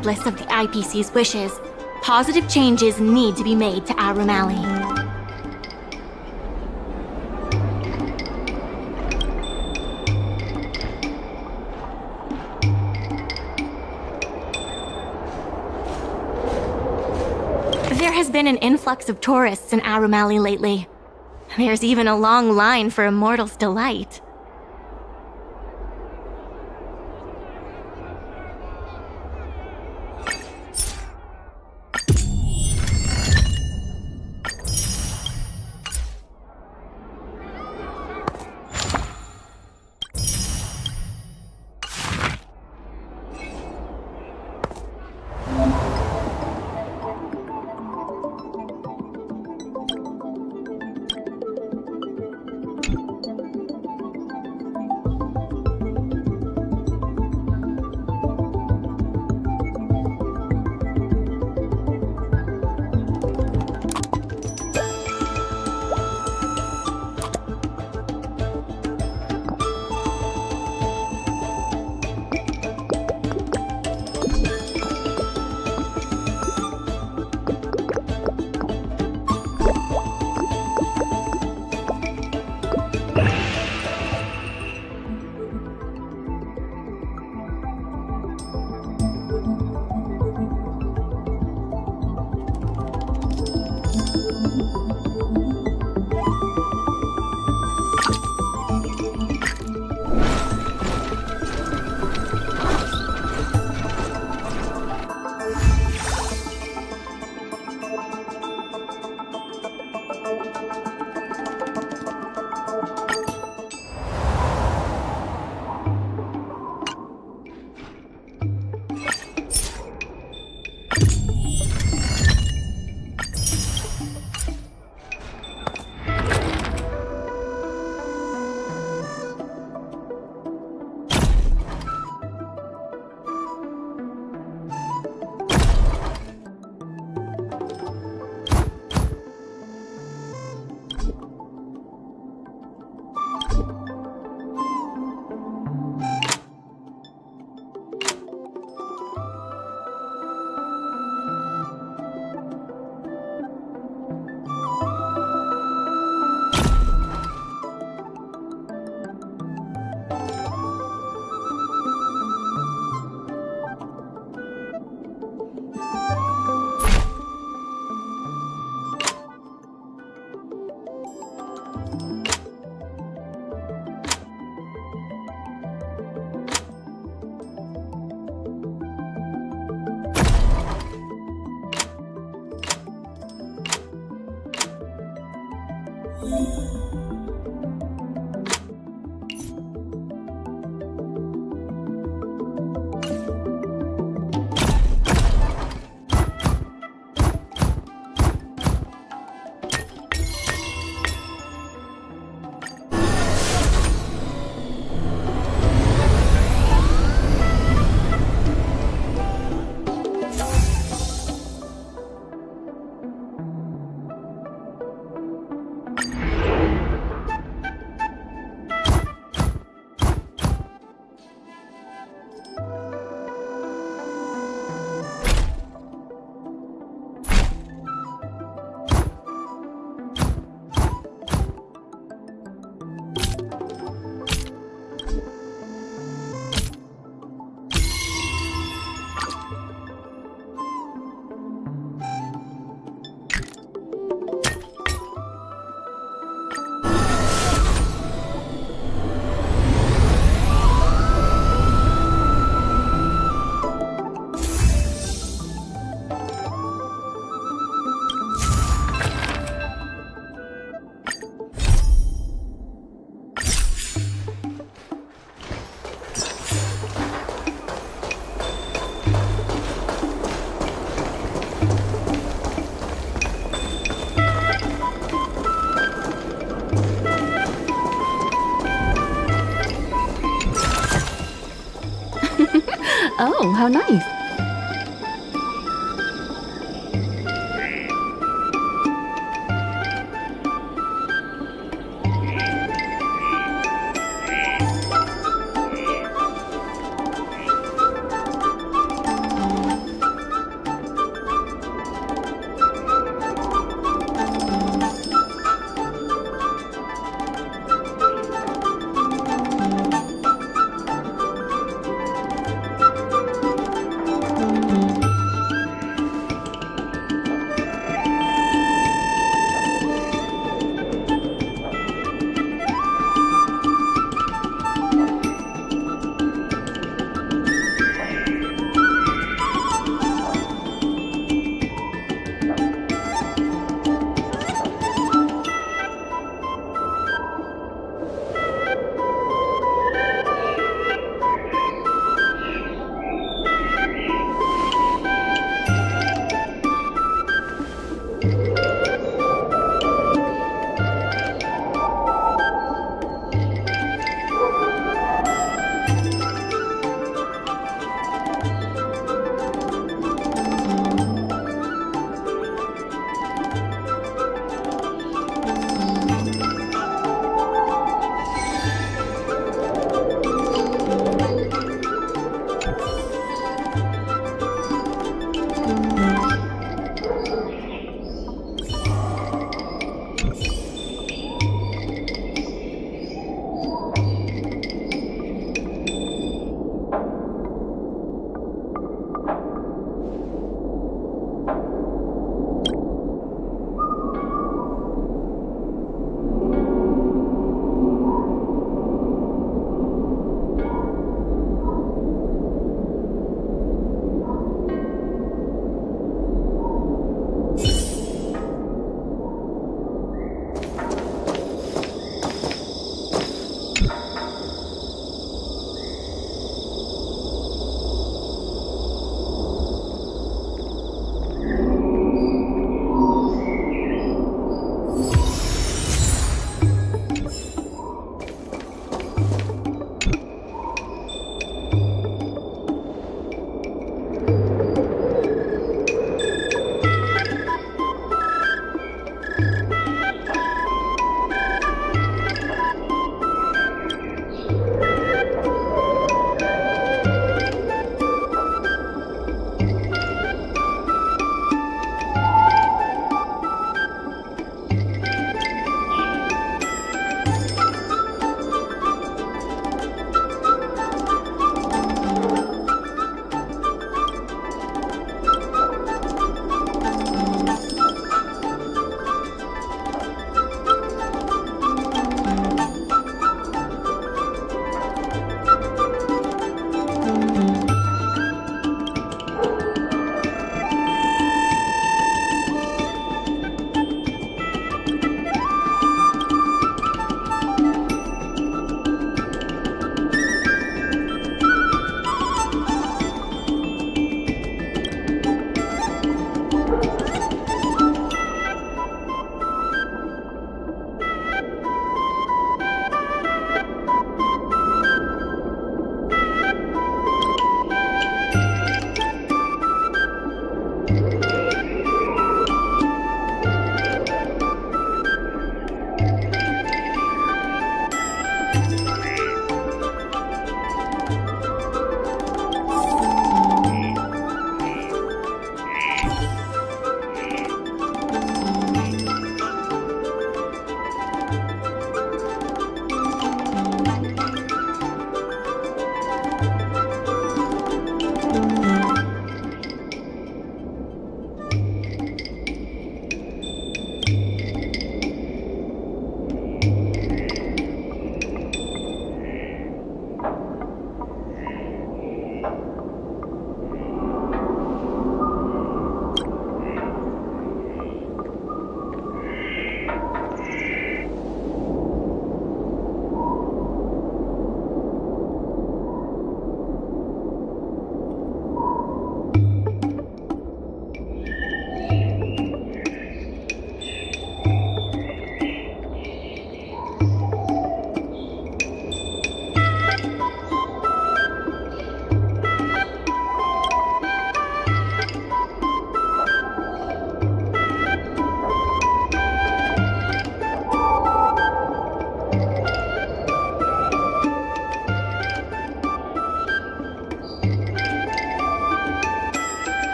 regardless of the IPC's wishes, positive changes need to be made to Aurum Alley. There has been an influx of tourists in Aurum Alley lately. There's even a long line for Immortal's Delight. Oh, how nice.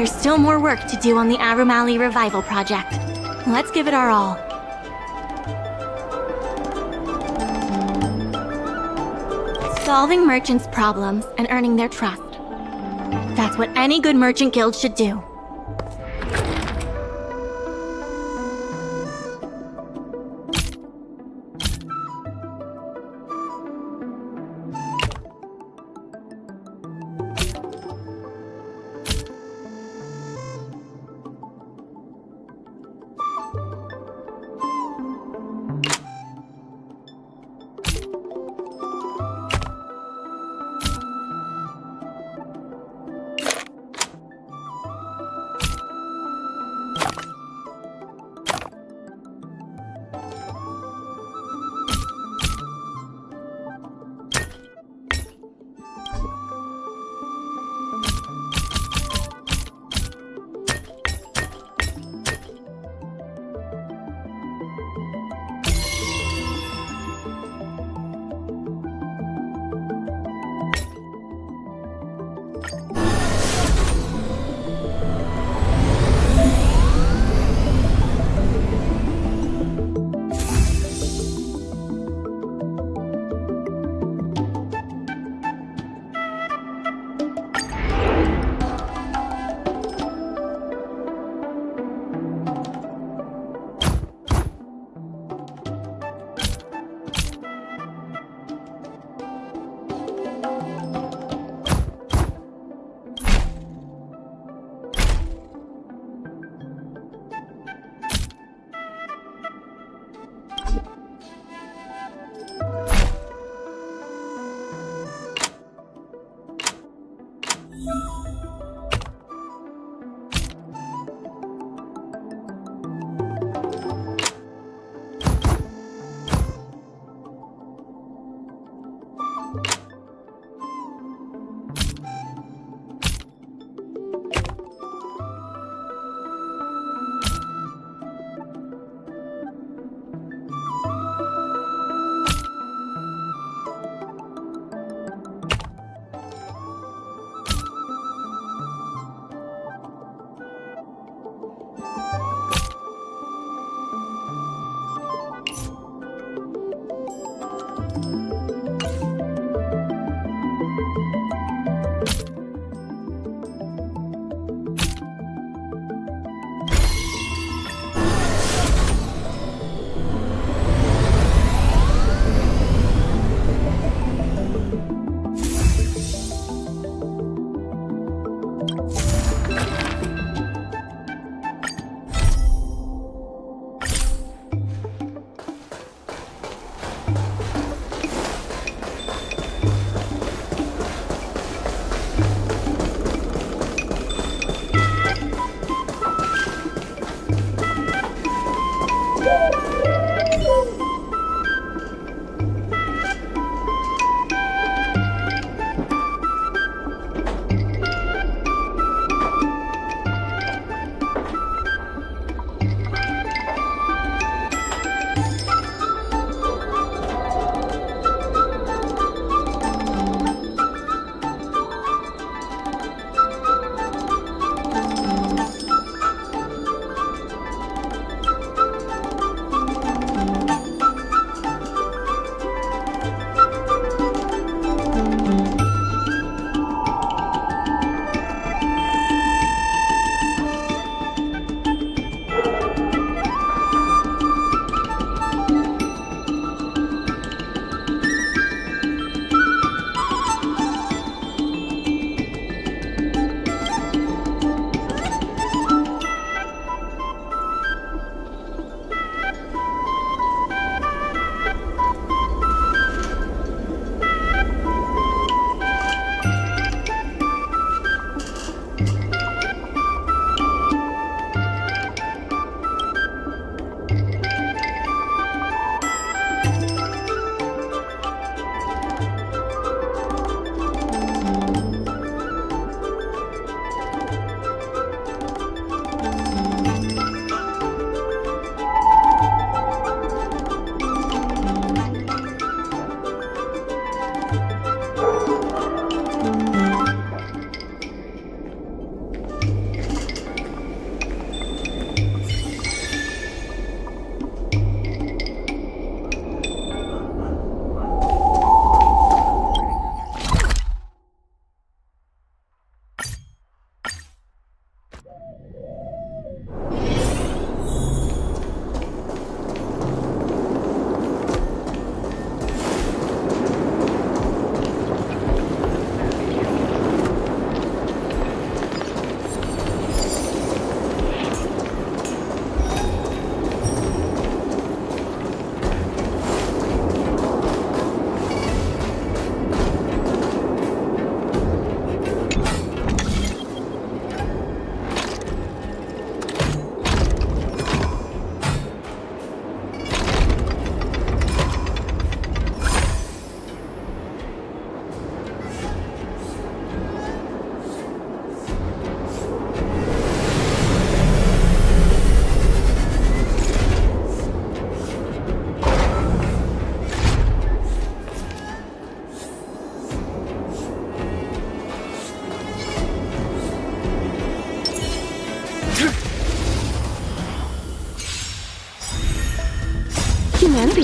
There's still more work to do on the Aurum revival project. Let's give it our all. Solving merchants' problems and earning their trust. That's what any good merchant guild should do.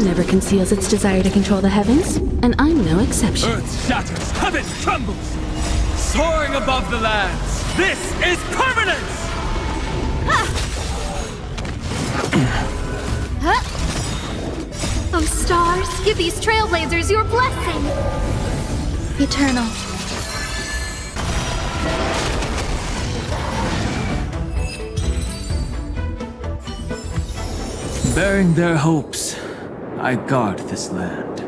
never conceals its desire to control the heavens, and I'm no exception. Earth shatters, heaven trembles, soaring above the lands. This is permanence! Oh, stars, give these trailblazers your blessing! Eternal. Bearing their hopes, I guard this land.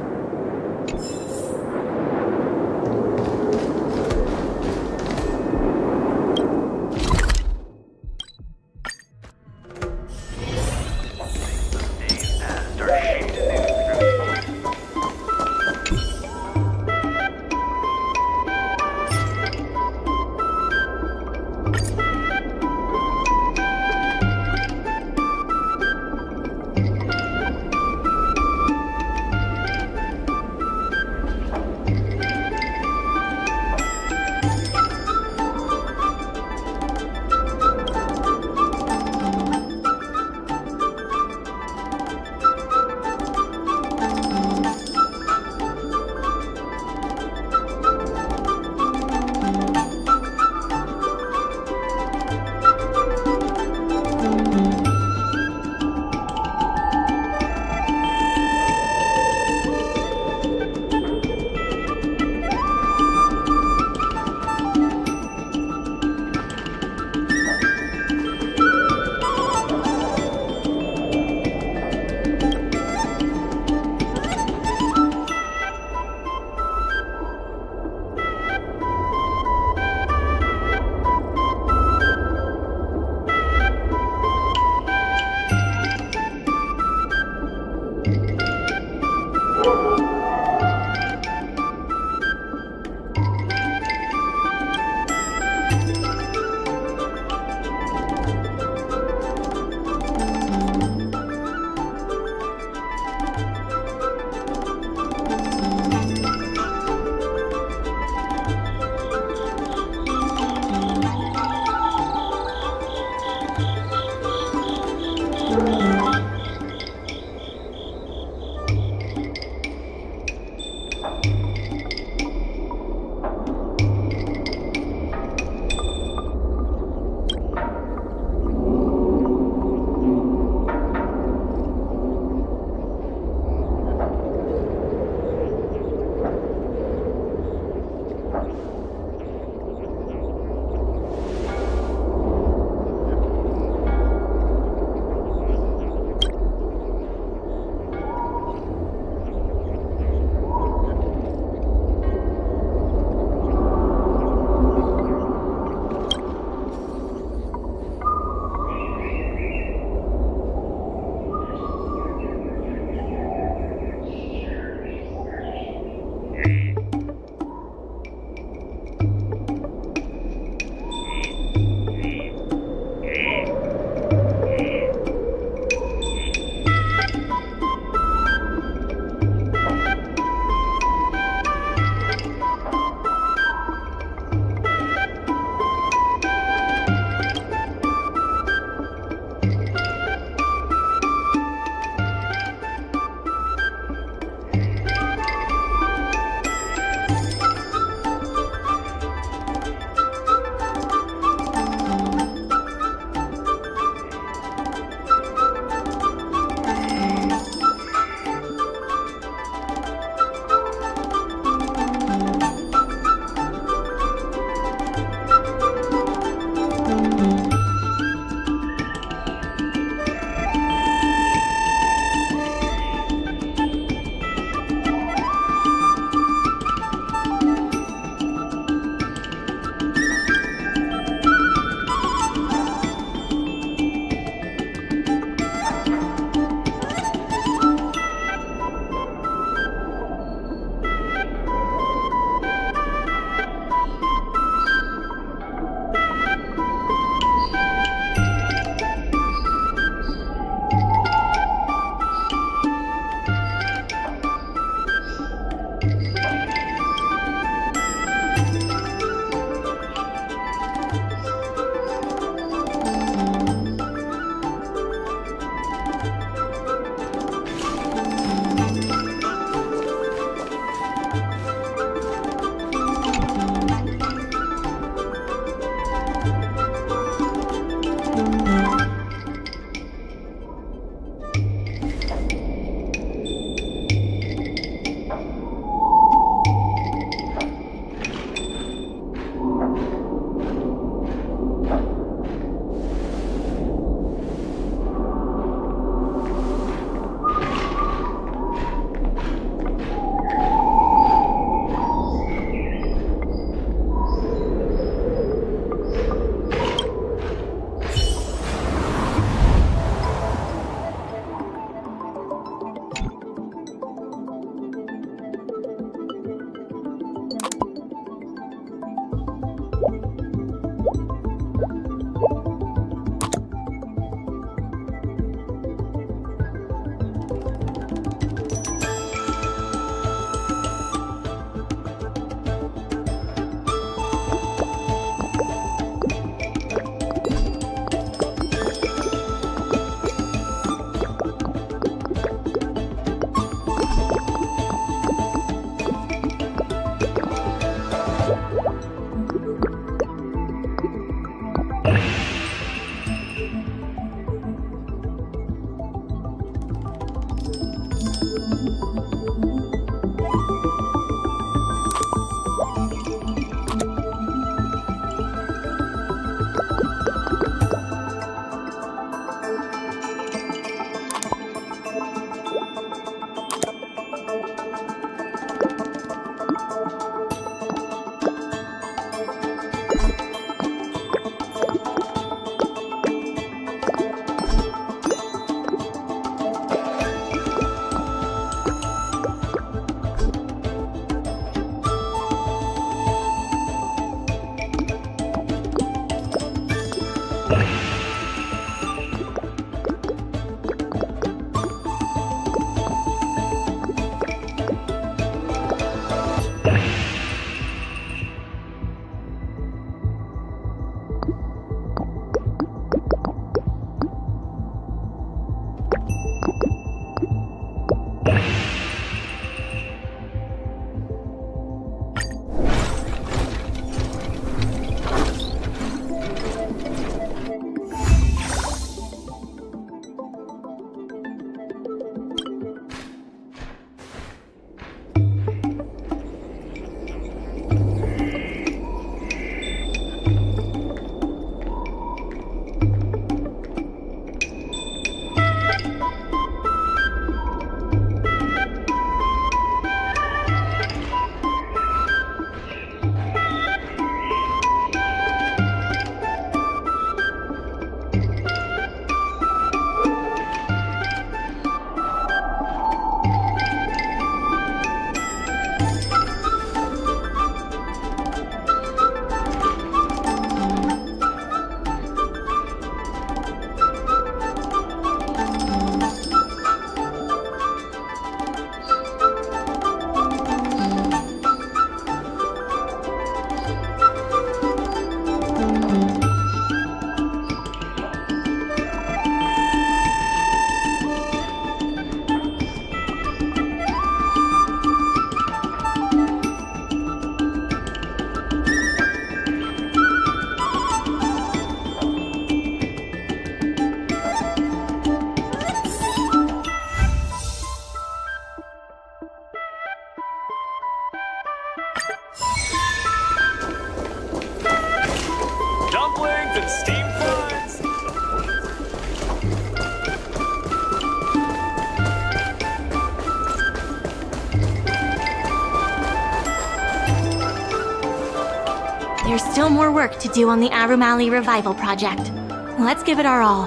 There's still more work to do on the Aurum revival project. Let's give it our all.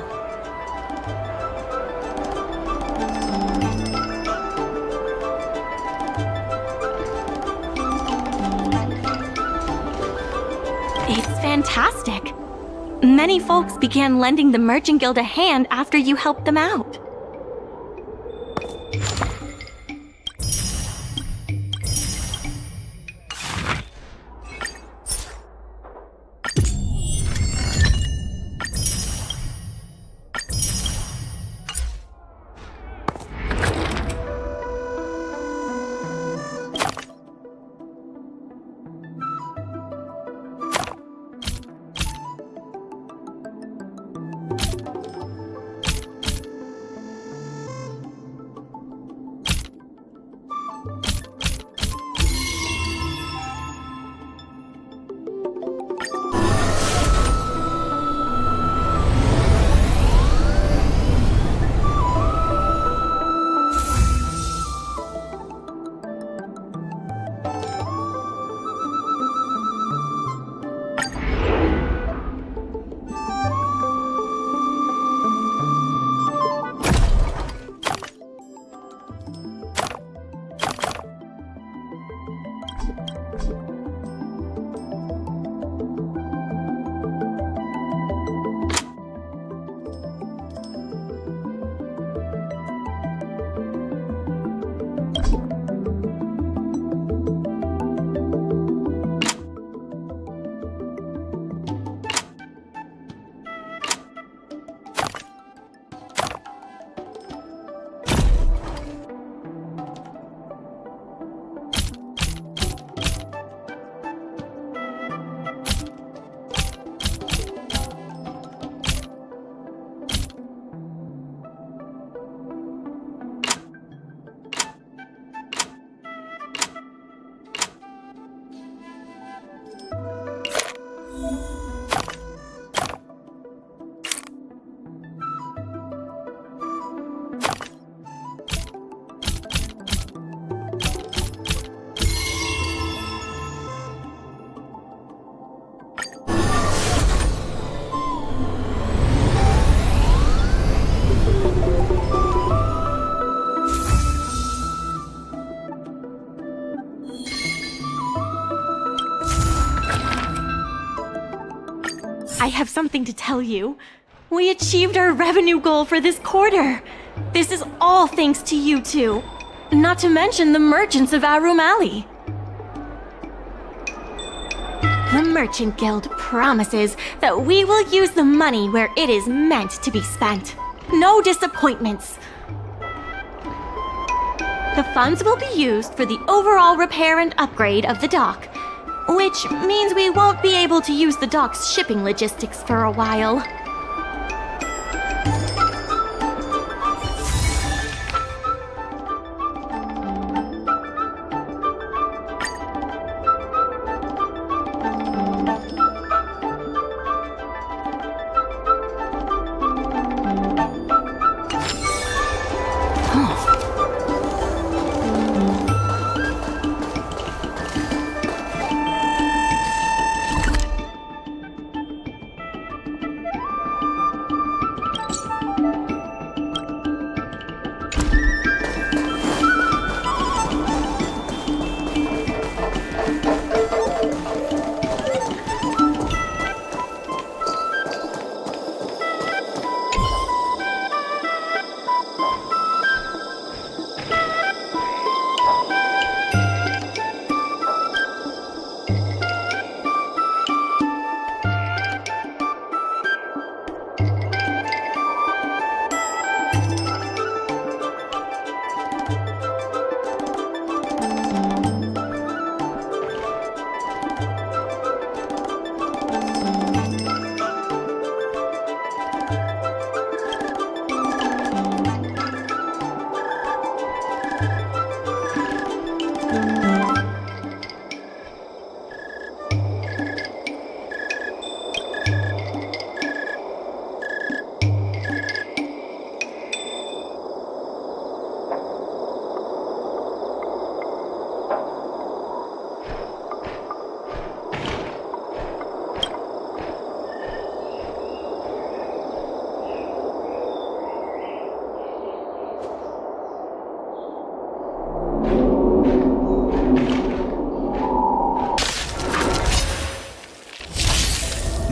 It's fantastic. Many folks began lending the Merchant Guild a hand after you helped them out. have something to tell you. We achieved our revenue goal for this quarter. This is all thanks to you two. Not to mention the merchants of Aurum Alley. The Merchant Guild promises that we will use the money where it is meant to be spent. No disappointments. The funds will be used for the overall repair and upgrade of the dock, which means we won't be able to use the dock's shipping logistics for a while.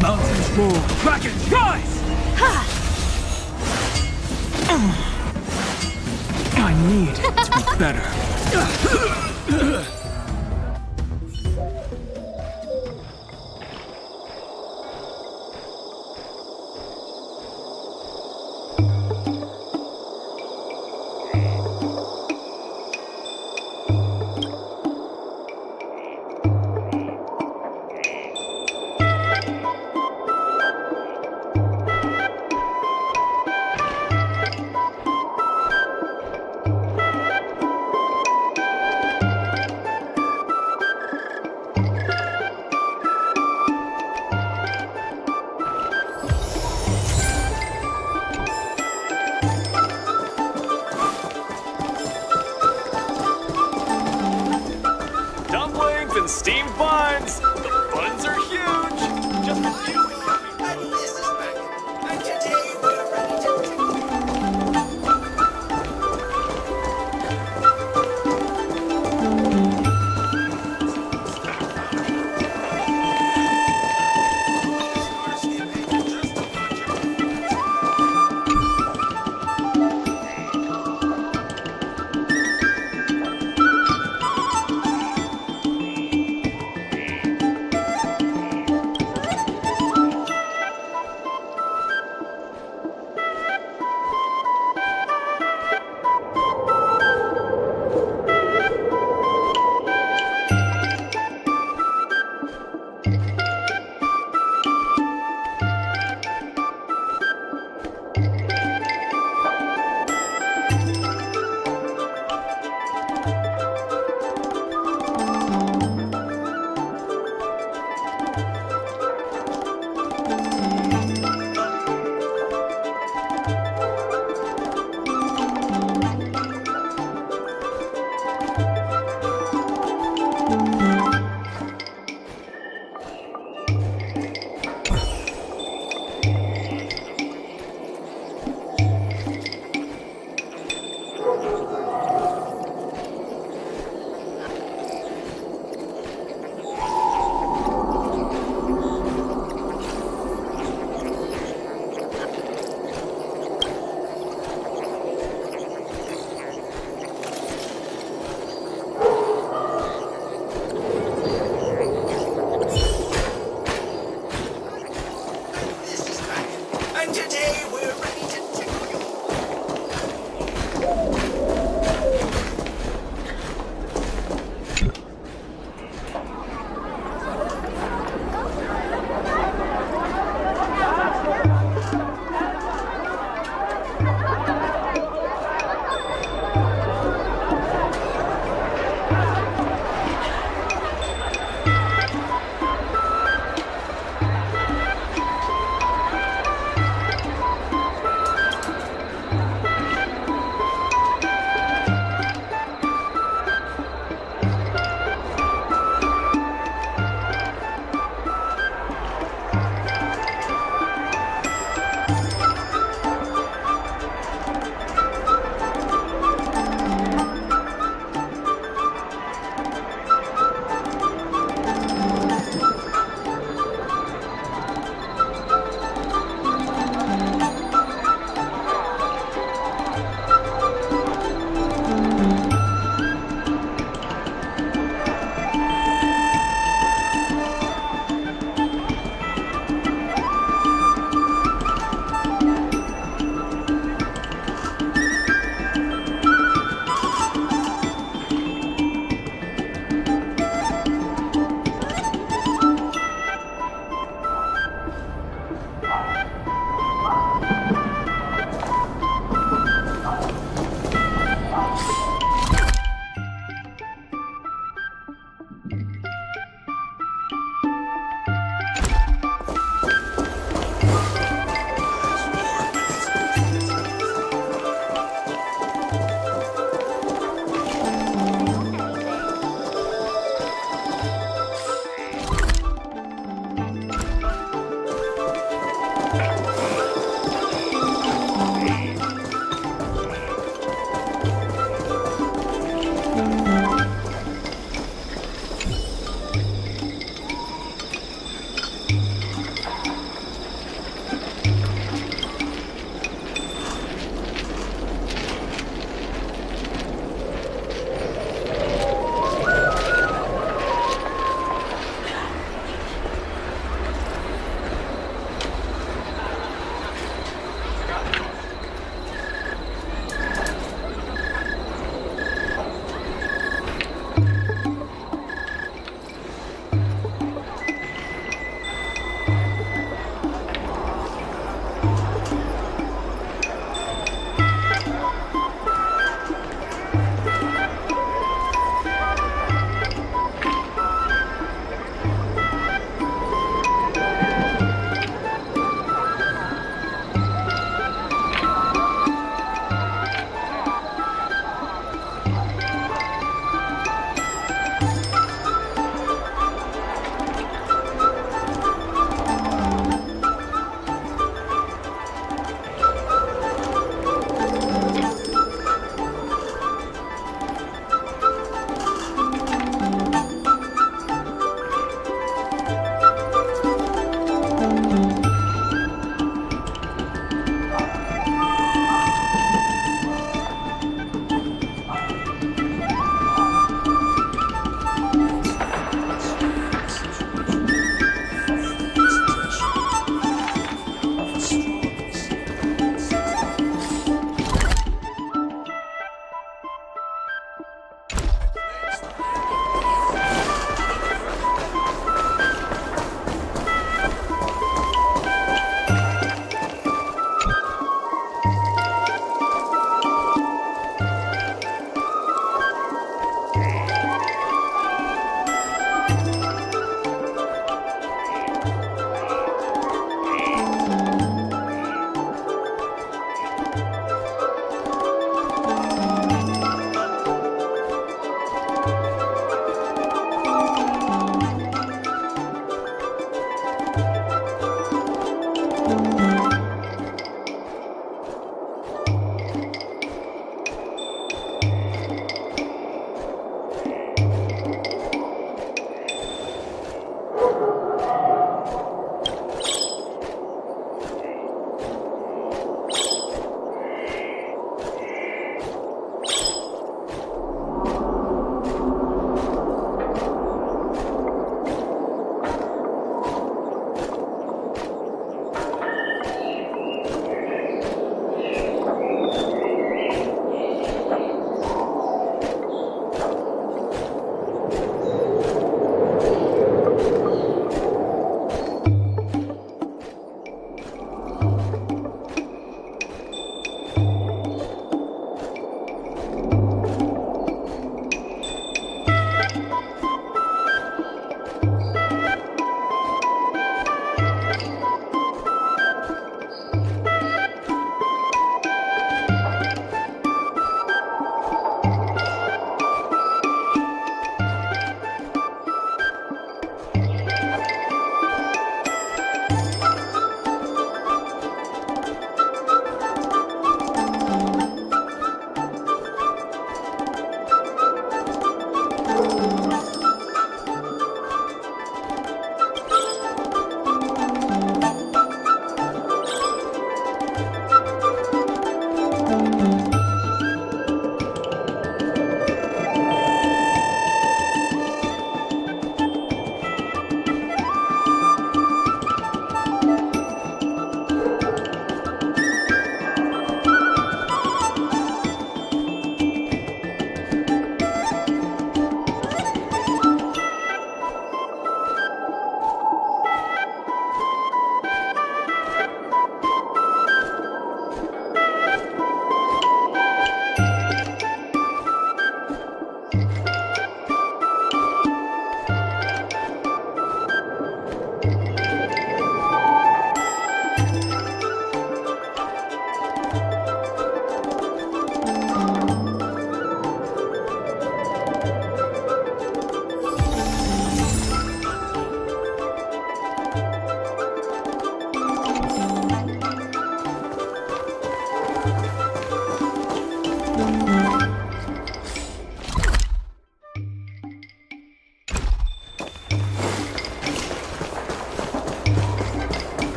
Mountains roar, dragons rise! I need to be better.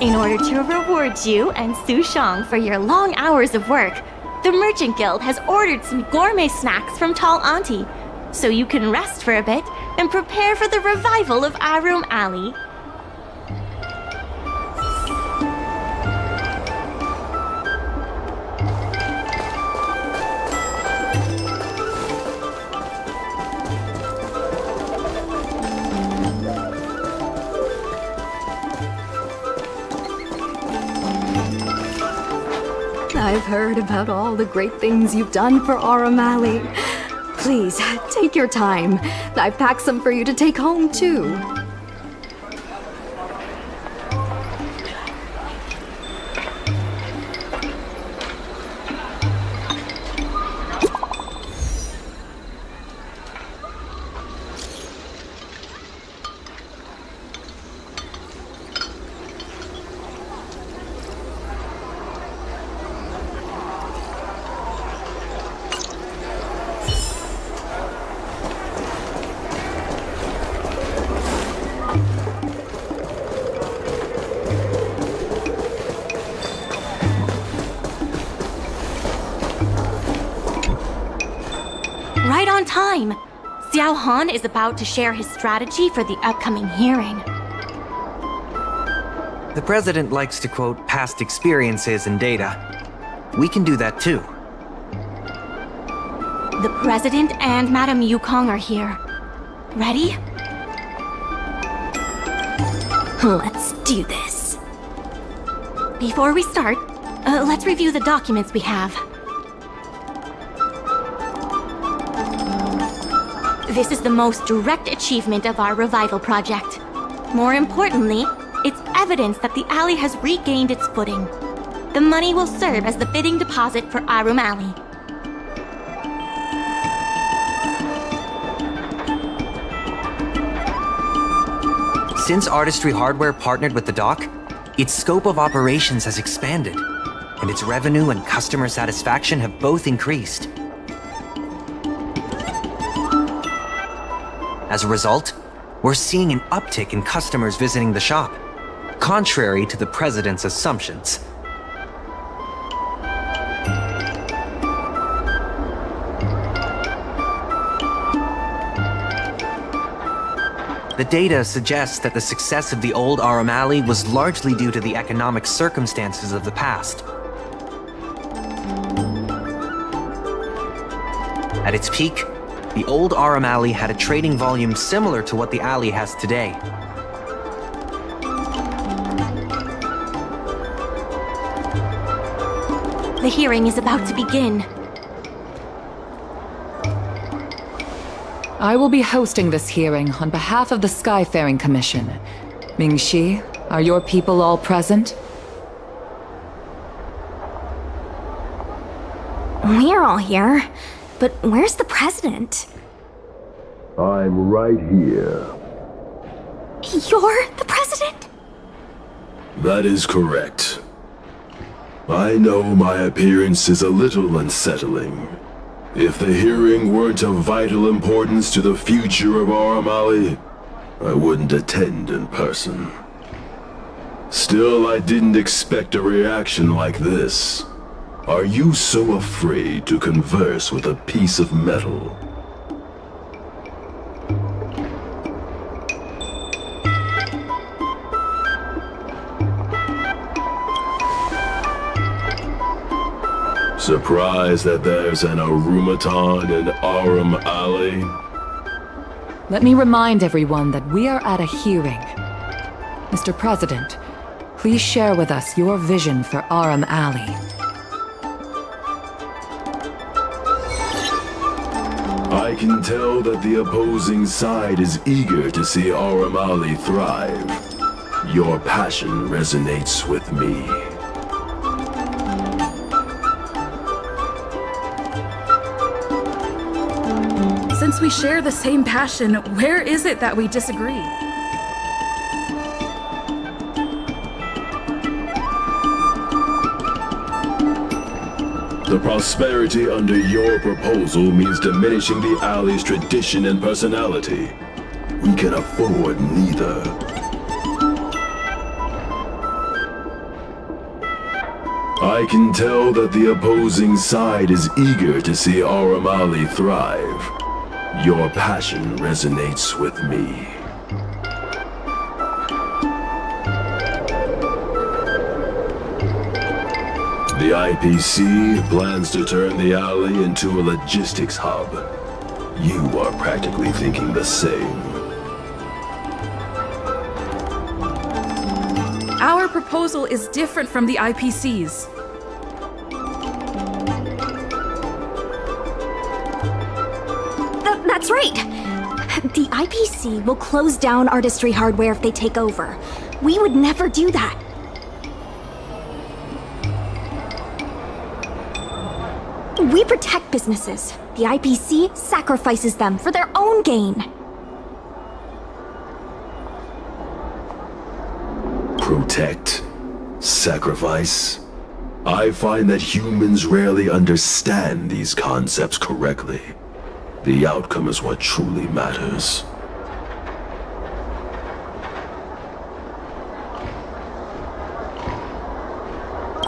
In order to reward you and Su Shang for your long hours of work, the Merchant Guild has ordered some gourmet snacks from Tall Auntie, so you can rest for a bit and prepare for the revival of Aurum Alley. heard about all the great things you've done for Aurum Alley. Please, take your time. I've packed some for you to take home, too. Right on time! Xiao Han is about to share his strategy for the upcoming hearing. The president likes to quote past experiences and data. We can do that too. The president and Madame Yukong are here. Ready? Let's do this. Before we start, let's review the documents we have. This is the most direct achievement of our revival project. More importantly, it's evidence that the alley has regained its footing. The money will serve as the bidding deposit for Aurum Alley. Since Artistry Hardware partnered with the dock, its scope of operations has expanded, and its revenue and customer satisfaction have both increased. As a result, we're seeing an uptick in customers visiting the shop, contrary to the president's assumptions. The data suggests that the success of the old Aurum Alley was largely due to the economic circumstances of the past. At its peak, the old Aurum Alley had a trading volume similar to what the alley has today. The hearing is about to begin. I will be hosting this hearing on behalf of the Skyfaring Commission. Mingxi, are your people all present? We're all here, but where's the president? I'm right here. You're the president? That is correct. I know my appearance is a little unsettling. If the hearing weren't of vital importance to the future of Aurum Alley, I wouldn't attend in person. Still, I didn't expect a reaction like this. Are you so afraid to converse with a piece of metal? Surprised that there's an Aurumaton in Aurum Alley? Let me remind everyone that we are at a hearing. Mr. President, please share with us your vision for Aurum Alley. I can tell that the opposing side is eager to see Aurum Alley thrive. Your passion resonates with me. Since we share the same passion, where is it that we disagree? The prosperity under your proposal means diminishing the alley's tradition and personality. We can afford neither. I can tell that the opposing side is eager to see Aurum Alley thrive. Your passion resonates with me. The IPC plans to turn the alley into a logistics hub. You are practically thinking the same. Our proposal is different from the IPC's. That's right. The IPC will close down Artistry Hardware if they take over. We would never do that. We protect businesses. The IPC sacrifices them for their own gain. Protect? Sacrifice? I find that humans rarely understand these concepts correctly. The outcome is what truly matters.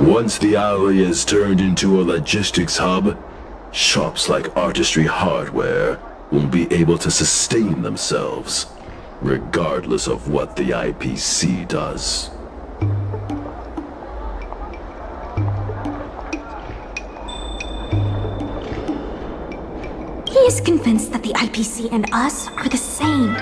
Once the alley is turned into a logistics hub, shops like Artistry Hardware will be able to sustain themselves, regardless of what the IPC does. He is convinced that the IPC and us are the same.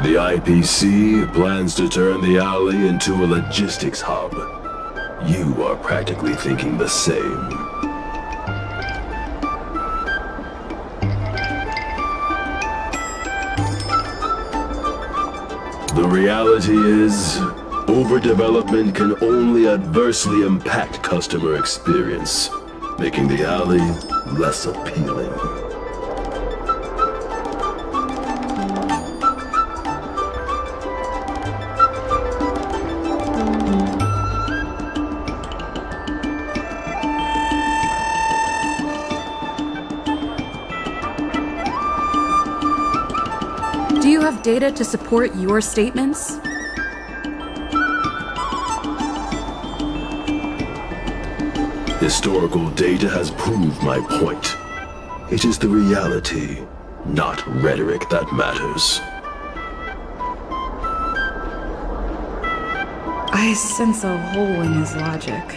The IPC plans to turn the alley into a logistics hub. You are practically thinking the same. The reality is, overdevelopment can only adversely impact customer experience, making the alley less appealing. Do you have data to support your statements? Historical data has proved my point. It is the reality, not rhetoric, that matters. I sense a hole in his logic.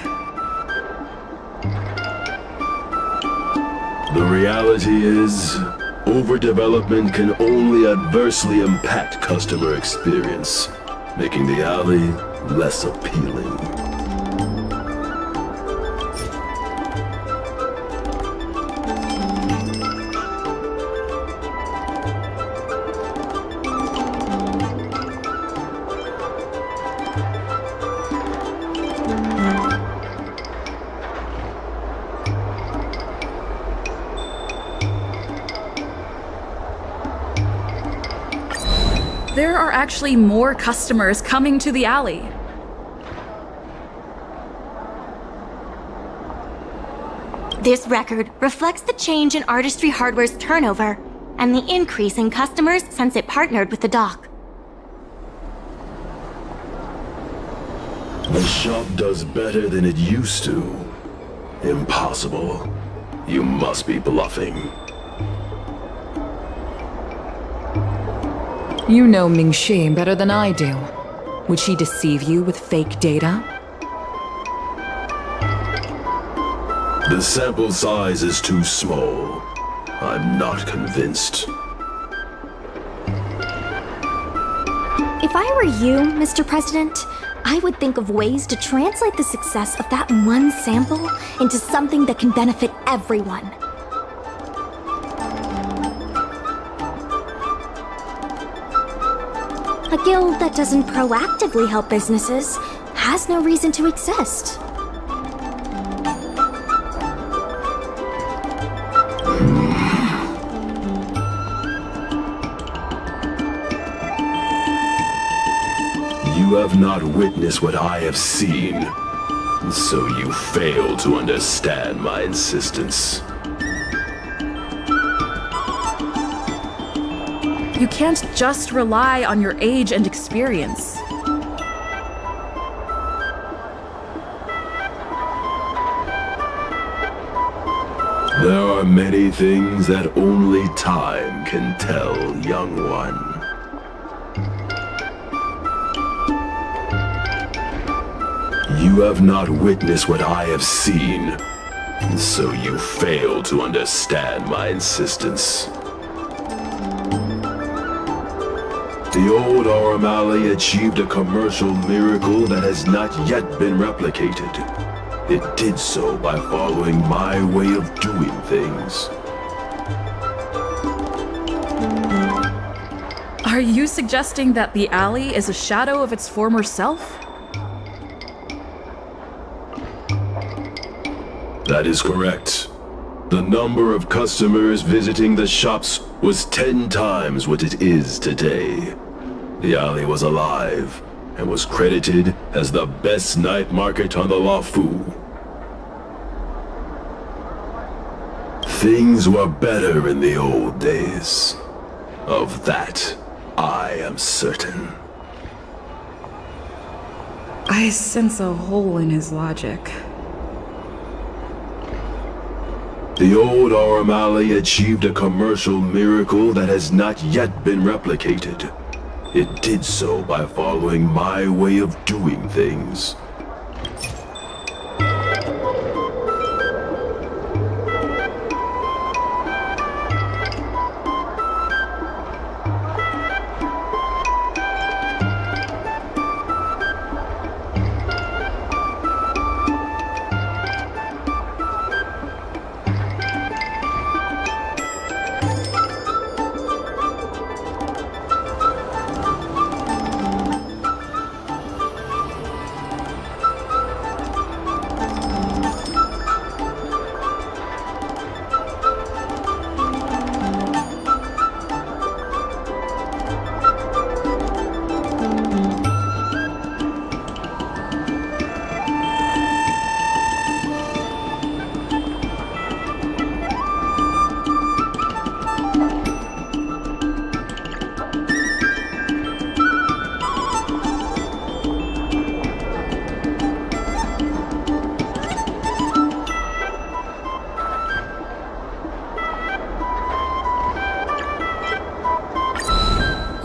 The reality is, overdevelopment can only adversely impact customer experience, making the alley less appealing. There are actually more customers coming to the alley. This record reflects the change in Artistry Hardware's turnover and the increase in customers since it partnered with the dock. The shop does better than it used to. Impossible. You must be bluffing. You know Ming-Shi better than I do. Would she deceive you with fake data? The sample size is too small. I'm not convinced. If I were you, Mr. President, I would think of ways to translate the success of that one sample into something that can benefit everyone. A guild that doesn't proactively help businesses has no reason to exist. You have not witnessed what I have seen, so you fail to understand my insistence. You can't just rely on your age and experience. There are many things that only time can tell, young one. You have not witnessed what I have seen, so you fail to understand my insistence. The old Aurum achieved a commercial miracle that has not yet been replicated. It did so by following my way of doing things. Are you suggesting that the alley is a shadow of its former self? That is correct. The number of customers visiting the shops was 10 times what it is today. The alley was alive and was credited as the best night market on the Lafu. Things were better in the old days. Of that, I am certain. I sense a hole in his logic. The old Aurum Alley achieved a commercial miracle that has not yet been replicated. It did so by following my way of doing things.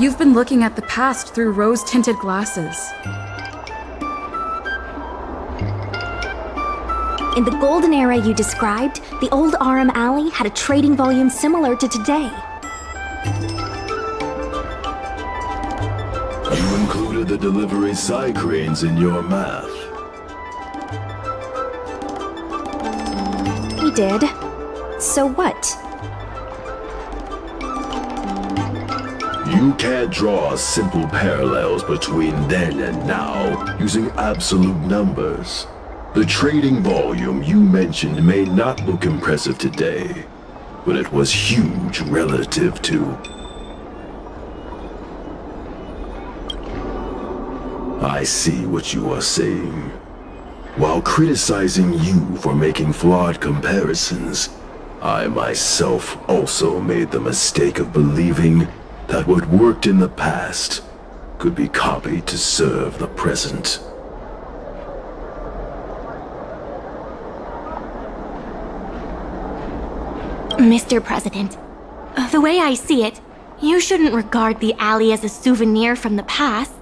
You've been looking at the past through rose-tinted glasses. In the golden era you described, the old Aurum Alley had a trading volume similar to today. You included the delivery side cranes in your math. We did. So what? You can't draw simple parallels between then and now using absolute numbers. The trading volume you mentioned may not look impressive today, but it was huge relative to... I see what you are saying. While criticizing you for making flawed comparisons, I myself also made the mistake of believing that what worked in the past could be copied to serve the present. Mr. President, the way I see it, you shouldn't regard the alley as a souvenir from the past.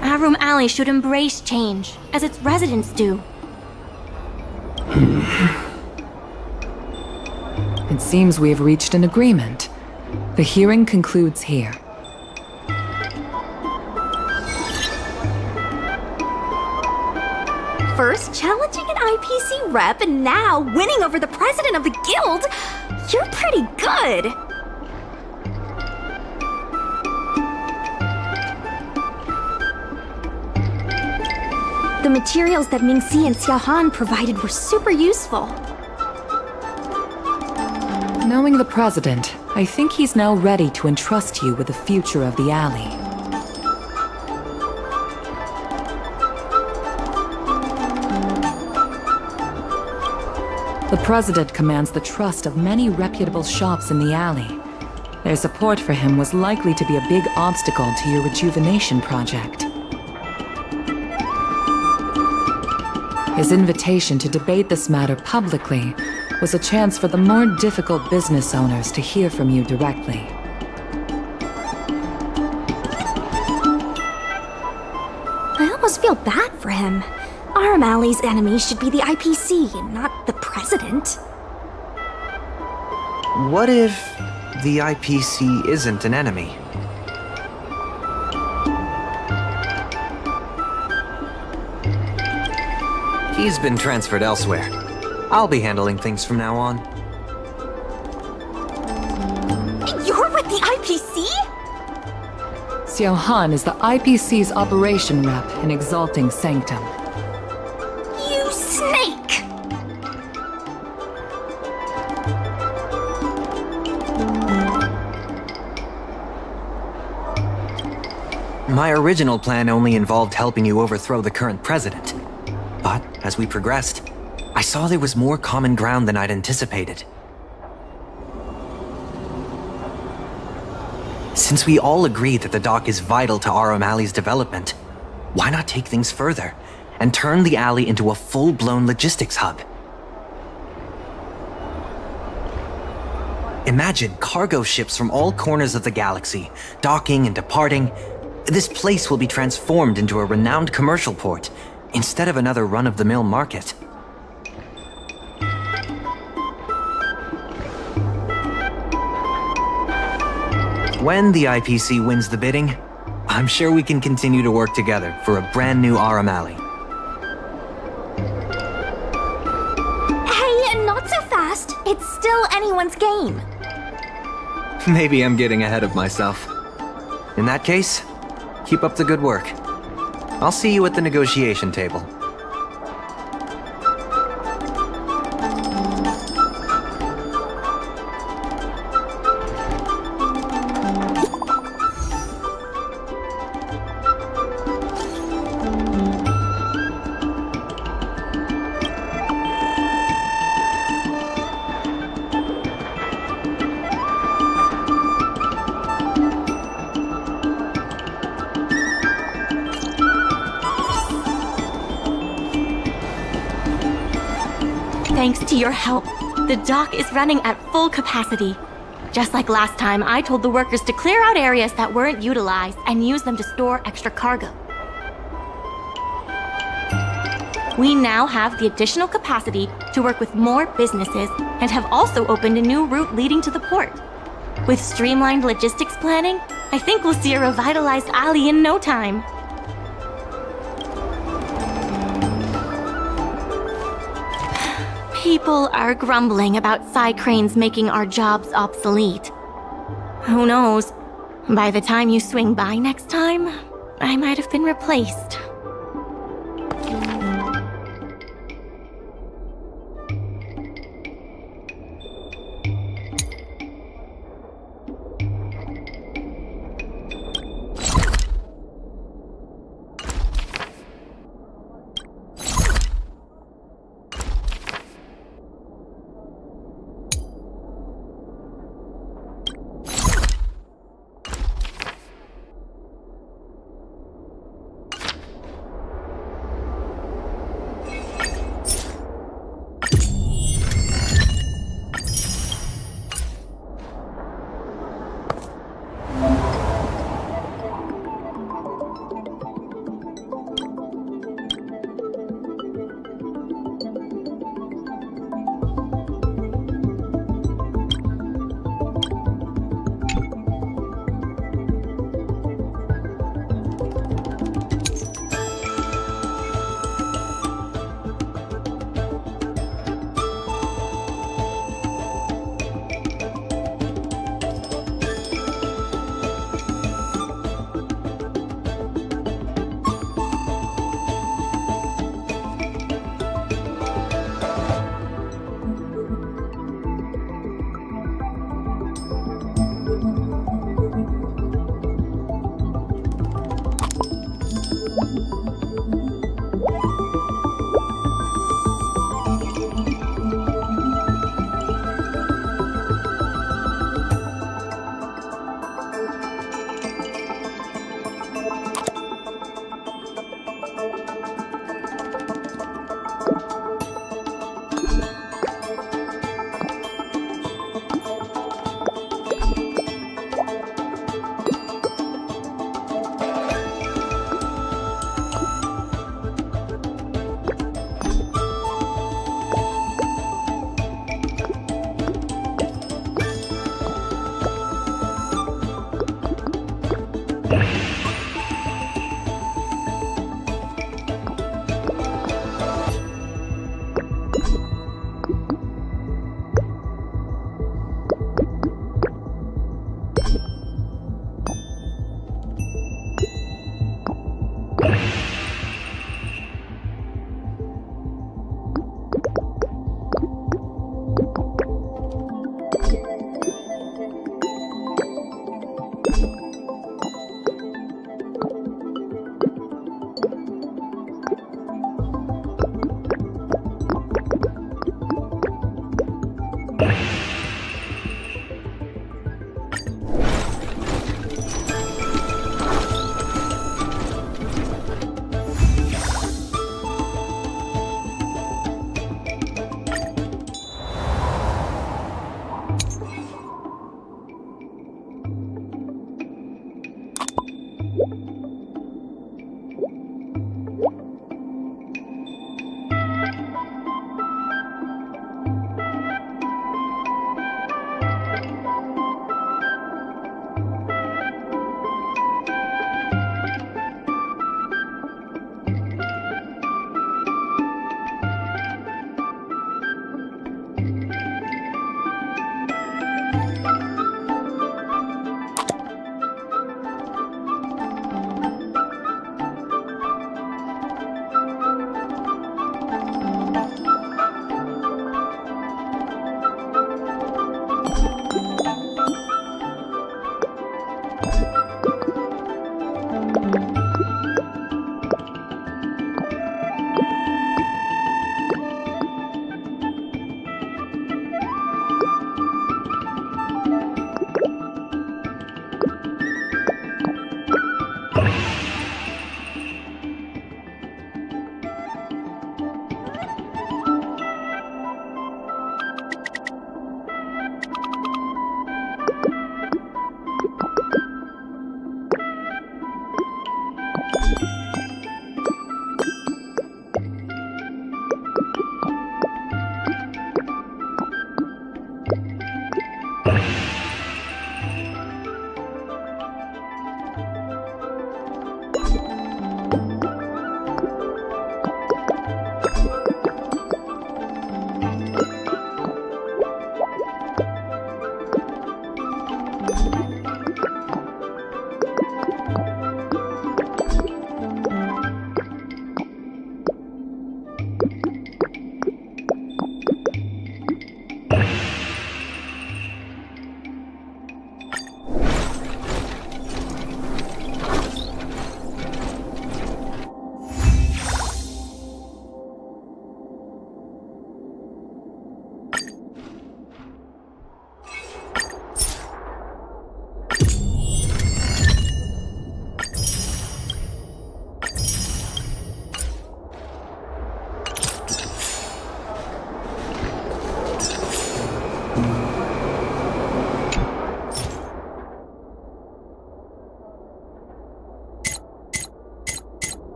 Aurum Alley should embrace change, as its residents do. It seems we have reached an agreement. The hearing concludes here. First challenging an IPC rep and now winning over the president of the guild? You're pretty good! The materials that Mingxi and Xiaohan provided were super useful. Knowing the president, I think he's now ready to entrust you with the future of the alley. The president commands the trust of many reputable shops in the alley. Their support for him was likely to be a big obstacle to your rejuvenation project. His invitation to debate this matter publicly was a chance for the more difficult business owners to hear from you directly. I almost feel bad for him. Aurum Alley's enemy should be the IPC and not the president. What if the IPC isn't an enemy? He's been transferred elsewhere. I'll be handling things from now on. You're with the IPC? Xiao Han is the IPC's operation rep in Exalting Sanctum. You snake! My original plan only involved helping you overthrow the current president. But as we progressed, I saw there was more common ground than I'd anticipated. Since we all agree that the dock is vital to Aurum Alley's development, why not take things further and turn the alley into a full-blown logistics hub? Imagine cargo ships from all corners of the galaxy, docking and departing. This place will be transformed into a renowned commercial port, instead of another run-of-the-mill market. When the IPC wins the bidding, I'm sure we can continue to work together for a brand new Aurum Alley. Hey, not so fast. It's still anyone's game. Maybe I'm getting ahead of myself. In that case, keep up the good work. I'll see you at the negotiation table. Thanks to your help, the dock is running at full capacity. Just like last time, I told the workers to clear out areas that weren't utilized and use them to store extra cargo. We now have the additional capacity to work with more businesses and have also opened a new route leading to the port. With streamlined logistics planning, I think we'll see a revitalized alley in no time. People are grumbling about Psy-Cranes making our jobs obsolete. Who knows? By the time you swing by next time, I might have been replaced.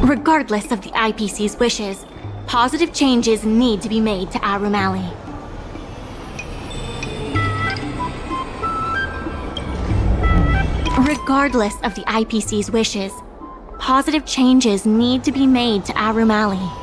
Regardless of the IPC's wishes, positive changes need to be made to Aurum Alley. Regardless of the IPC's wishes, positive changes need to be made to Aurum Alley.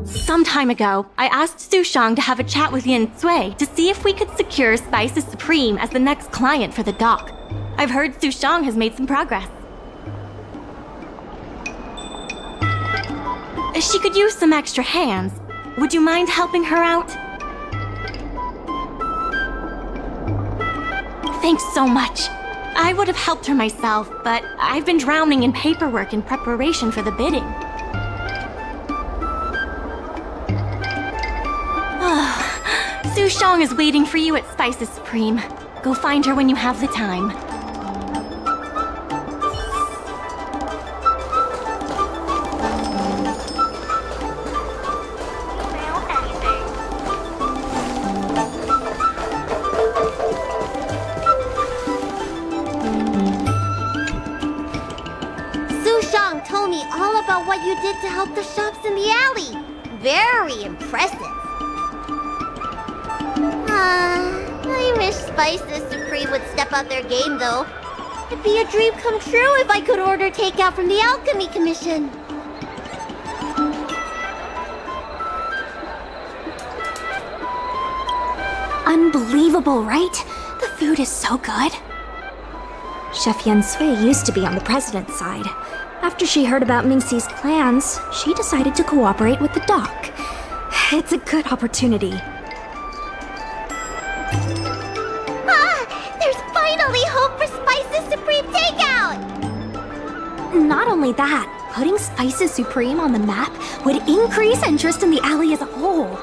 Some time ago, I asked Sushang to have a chat with Yin Sui to see if we could secure Spices Supreme as the next client for the dock. I've heard Sushang has made some progress. She could use some extra hands. Would you mind helping her out? Thanks so much. I would have helped her myself, but I've been drowning in paperwork in preparation for the bidding. Sushang is waiting for you at Spices Supreme. Go find her when you have the time. Sushang told me all about what you did to help the shops in the alley. Very impressive. I wish Spices Supreme would step up their game, though. It'd be a dream come true if I could order takeout from the Alchemy Commission. Unbelievable, right? The food is so good. Chef Yen Sui used to be on the president's side. After she heard about Mingxi's plans, she decided to cooperate with the dock. It's a good opportunity. Finally hope for Spices Supreme takeout! Not only that, putting Spices Supreme on the map would increase interest in the alley as a whole.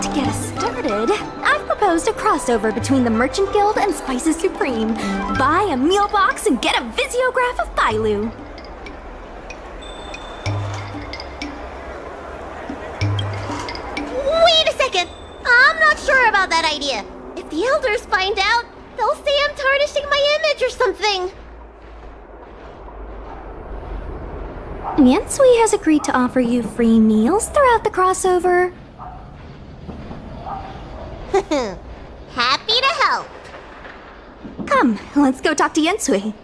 To get us started, I've proposed a crossover between the Merchant Guild and Spices Supreme. Buy a meal box and get a visiograph of Bailu. Wait a second! I'm not sure about that idea. If the elders find out, they'll say I'm tarnishing my image or something. Yansui has agreed to offer you free meals throughout the crossover. Happy to help. Come, let's go talk to Yansui.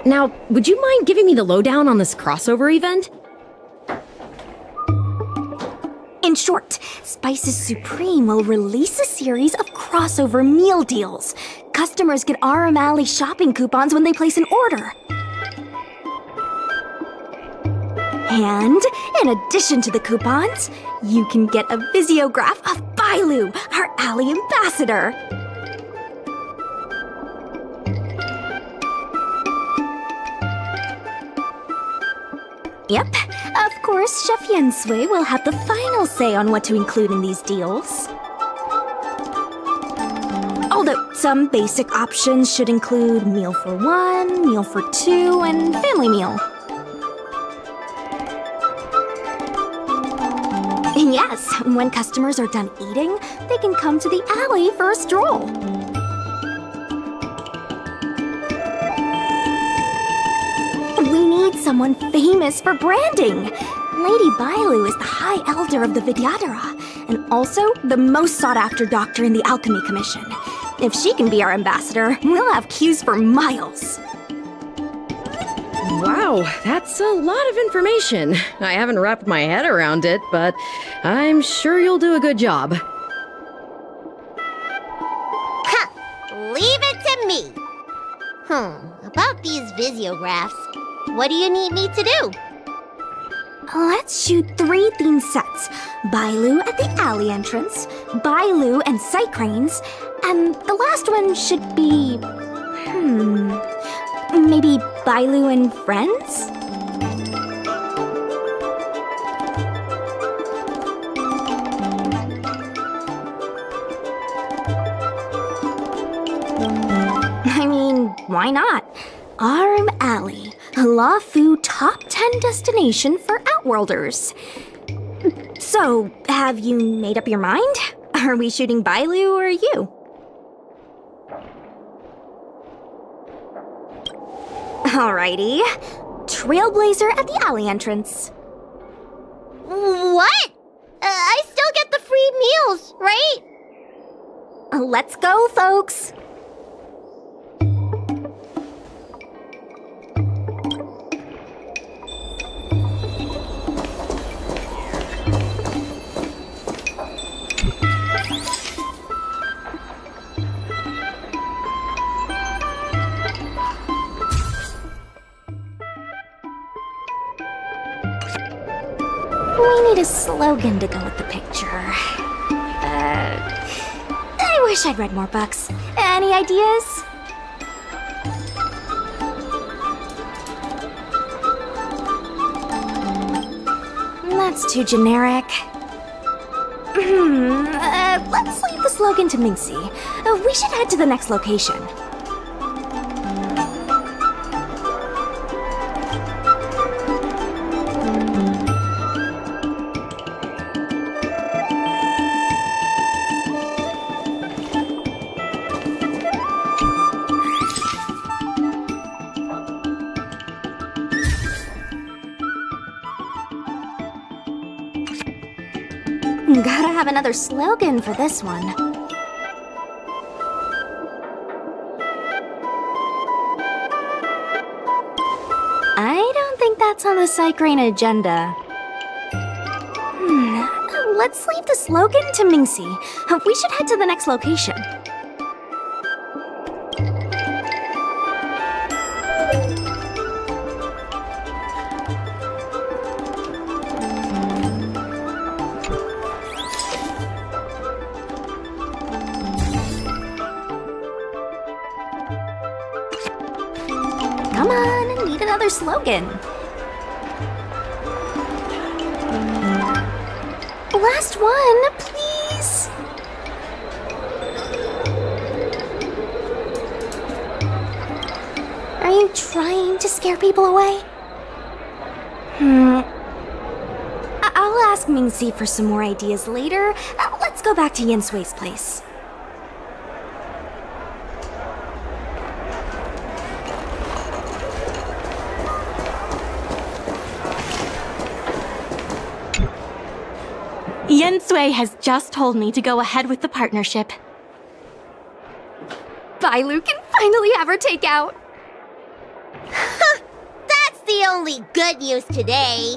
Now, would you mind giving me the lowdown on this crossover event? In short, Spices Supreme will release a series of crossover meal deals. Customers get Aurum Alley shopping coupons when they place an order. And, in addition to the coupons, you can get a visiograph of Bailu, our alley ambassador. Yep, of course, Chef Yansui will have the final say on what to include in these deals. Although some basic options should include meal for one, meal for two, and family meal. Yes, when customers are done eating, they can come to the alley for a stroll. We need someone famous for branding. Lady Bailu is the High Elder of the Vidyadhara, and also the most sought-after doctor in the Alchemy Commission. If she can be our ambassador, we'll have queues for miles. Wow, that's a lot of information. I haven't wrapped my head around it, but I'm sure you'll do a good job. Huh, leave it to me. About these visiographs, what do you need me to do? Let's shoot 3 theme sets. Bailu at the alley entrance, Bailu and sight cranes, and the last one should be... maybe Bailu and friends? I mean, why not? Aurum Alley, a LaFu top 10 destination for Outworlders. So, have you made up your mind? Are we shooting Bailu or you? Alrighty. Trailblazer at the alley entrance. What? I still get the free meals, right? Let's go, folks. We need a slogan to go with the picture. I wish I'd read more books. Any ideas? That's too generic. Let's leave the slogan to Minxie. We should head to the next location. Gotta have another slogan for this one. I don't think that's on the Psycrane agenda. Let's leave the slogan to Minxie. We should head to the next location. Come on, I need another slogan. Last one, please. Are you trying to scare people away? I'll ask Mingxi for some more ideas later. Let's go back to Yin Sui's place. Yen Sui has just told me to go ahead with the partnership. Bailu can finally have her takeout. That's the only good news today.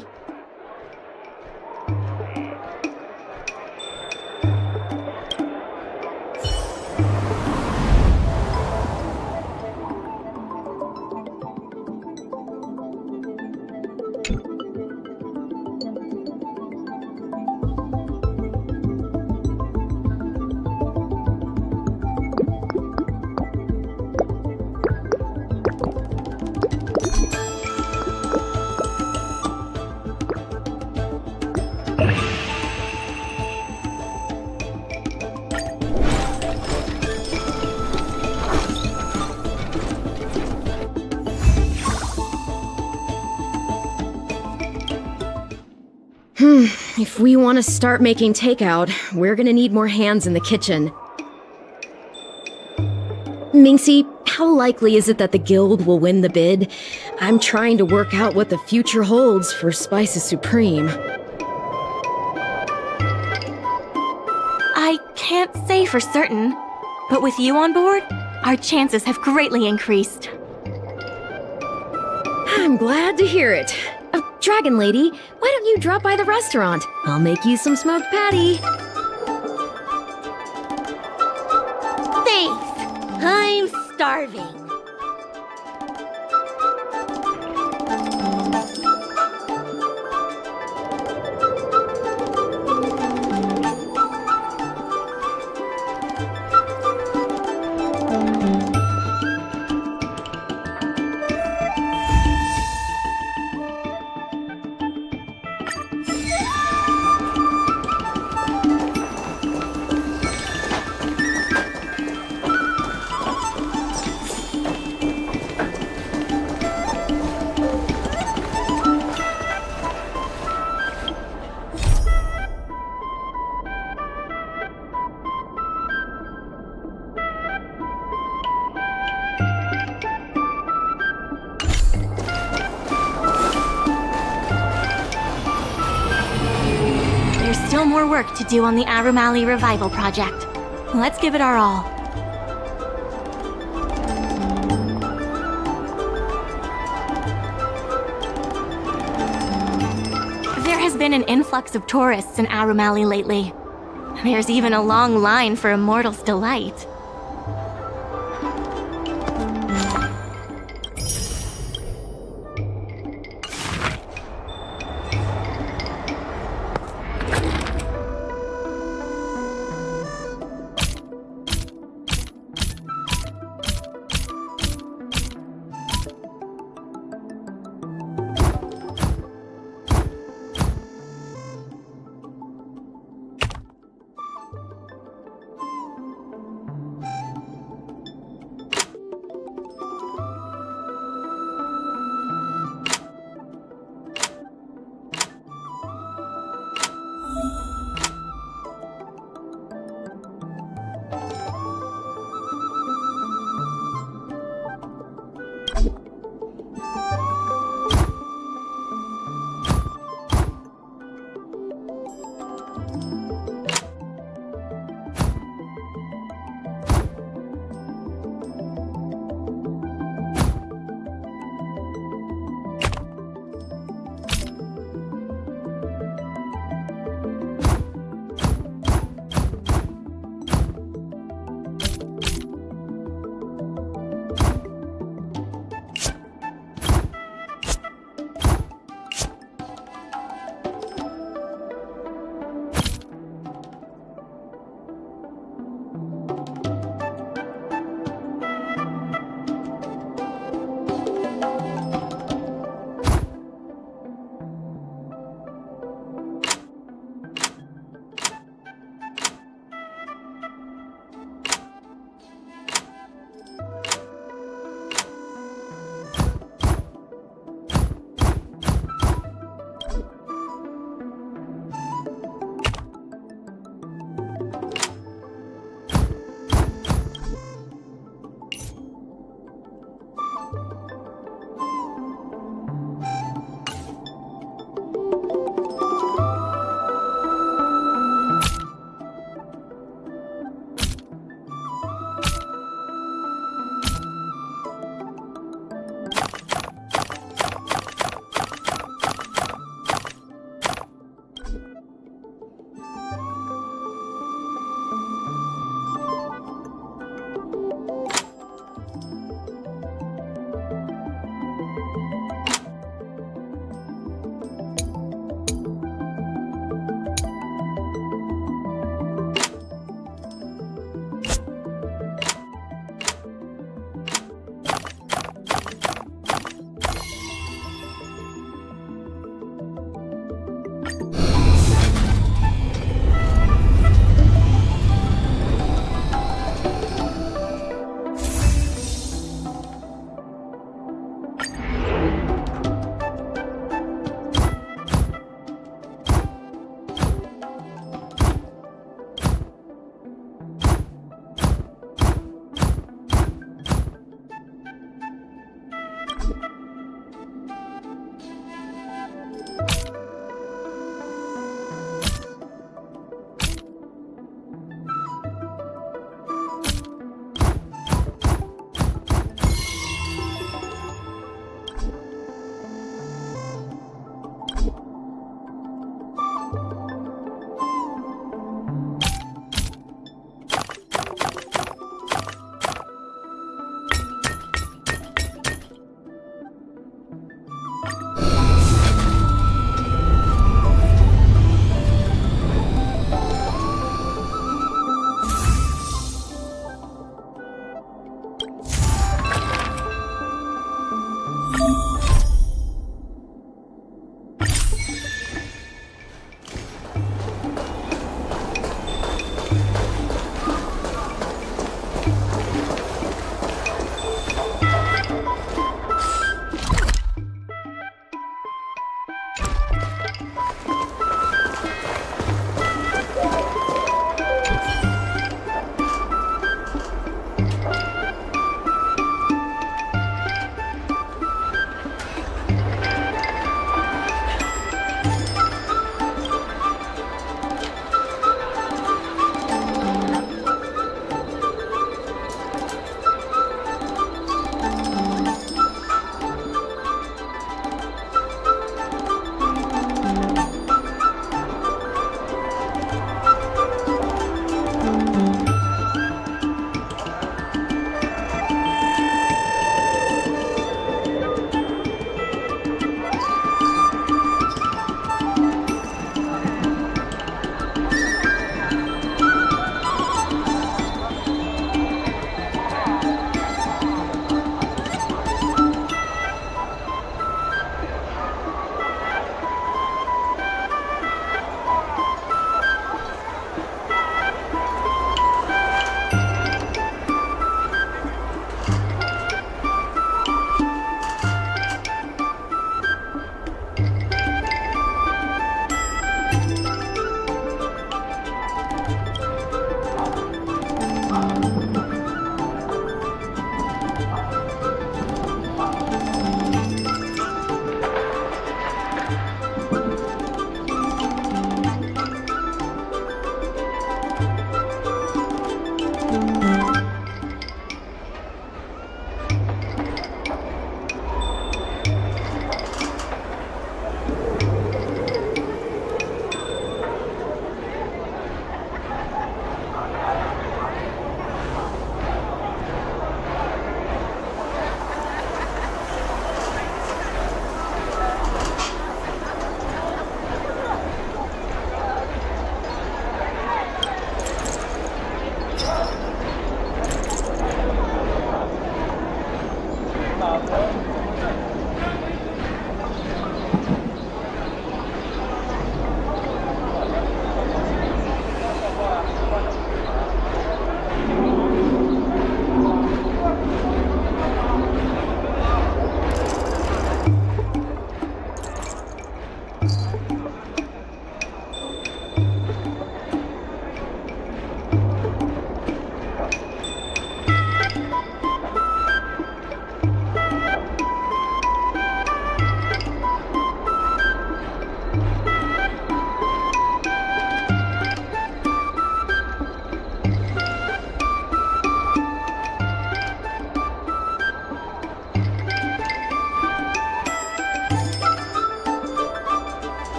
If we want to start making takeout, we're gonna need more hands in the kitchen. Mingxi, how likely is it that the guild will win the bid? I'm trying to work out what the future holds for Spices Supreme. I can't say for certain, but with you on board, our chances have greatly increased. I'm glad to hear it. Dragon Lady, why don't you drop by the restaurant? I'll make you some smoked patty. Thanks. I'm starving. Still more work to do on the Aurum Alley Revival project. Let's give it our all. There has been an influx of tourists in Aurum Alley lately. There's even a long line for Immortal's Delight.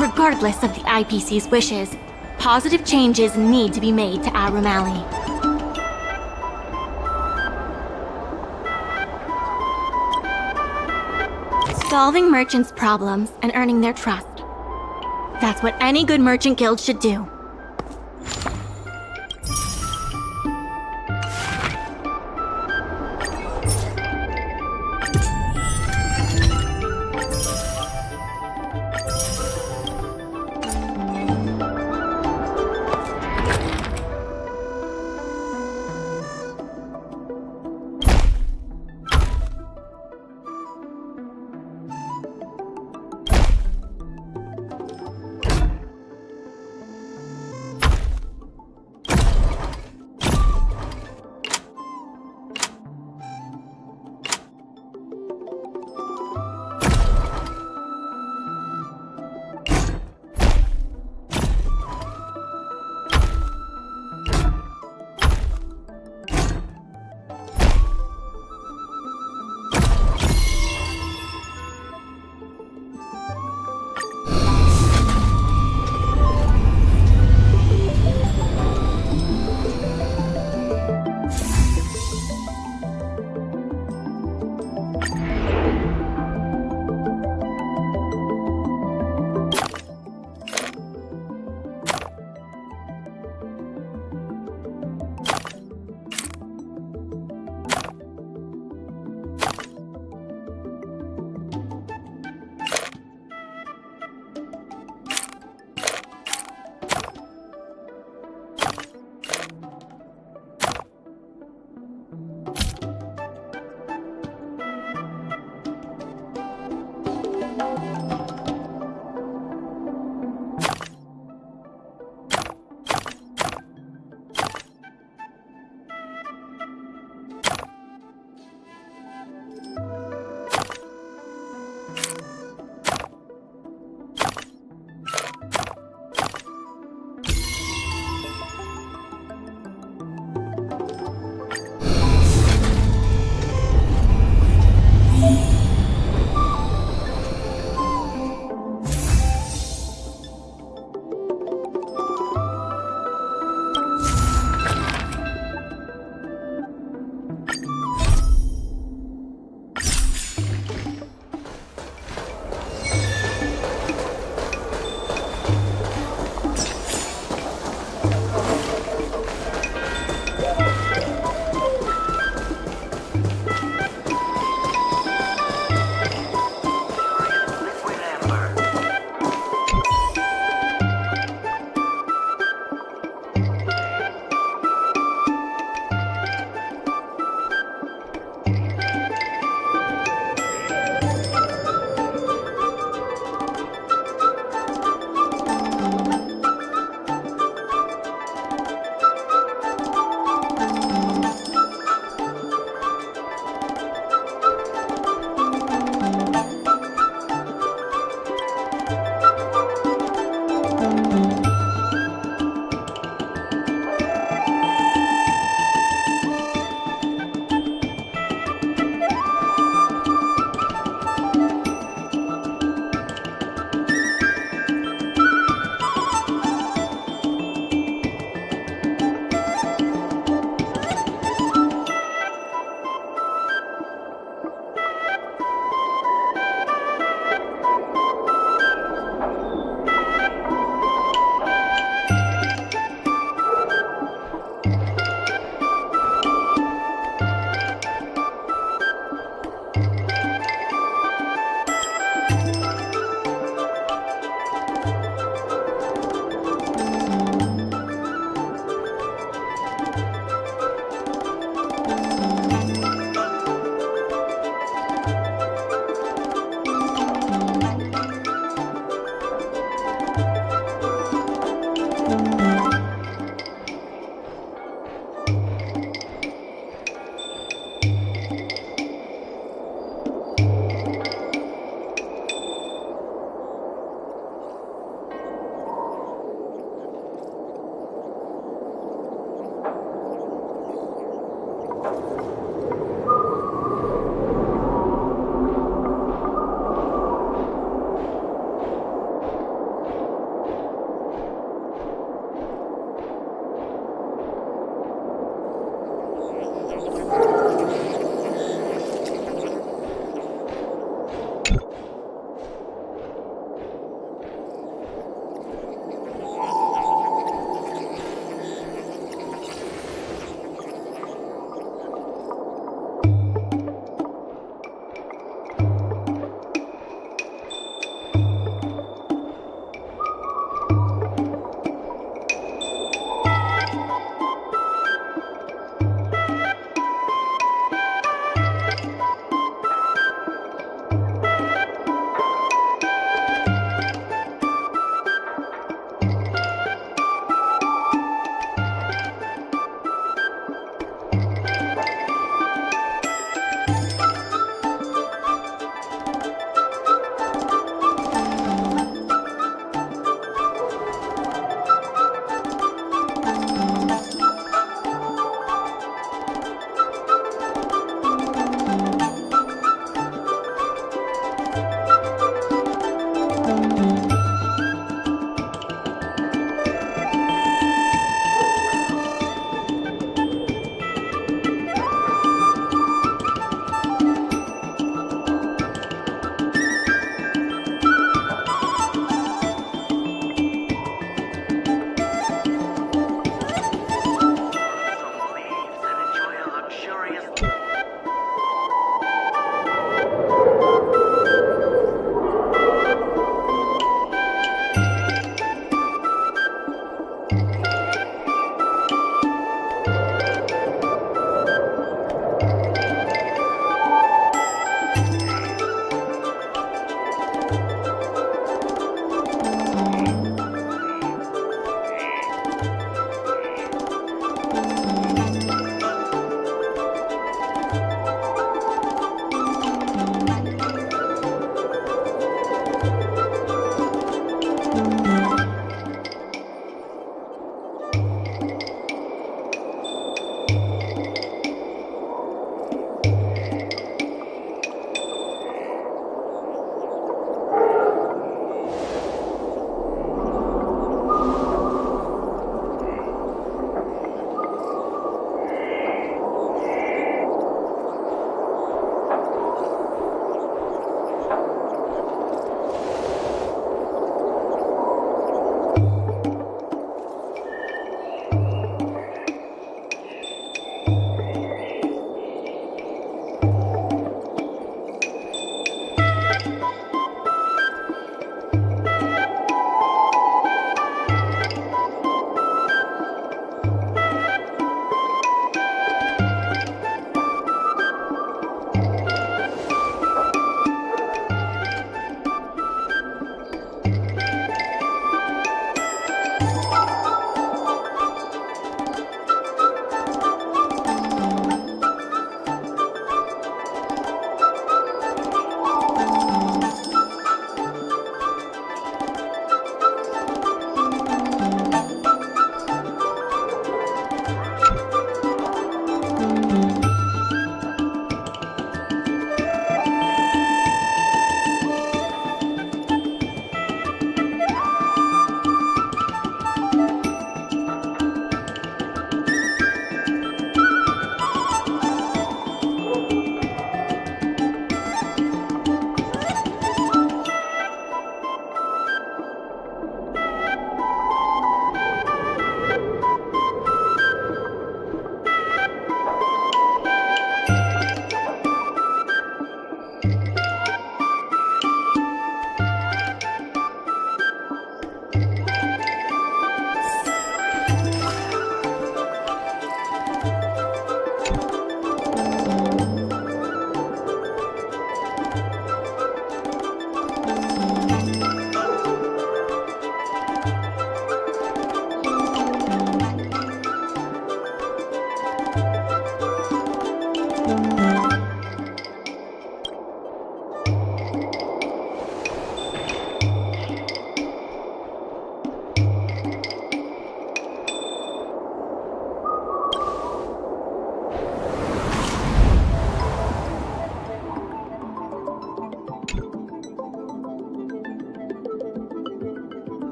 Regardless of the IPC's wishes, positive changes need to be made to Aurum Alley. Solving merchants' problems and earning their trust. That's what any good merchant guild should do.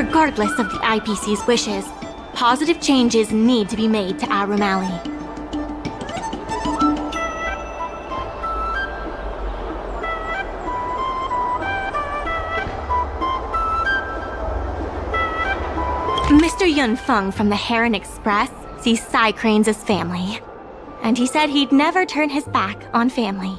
Regardless of the IPC's wishes, positive changes need to be made to Aurum Alley. Mr. Yunfeng from the Heron Express sees Psy Cranes as family, and he said he'd never turn his back on family.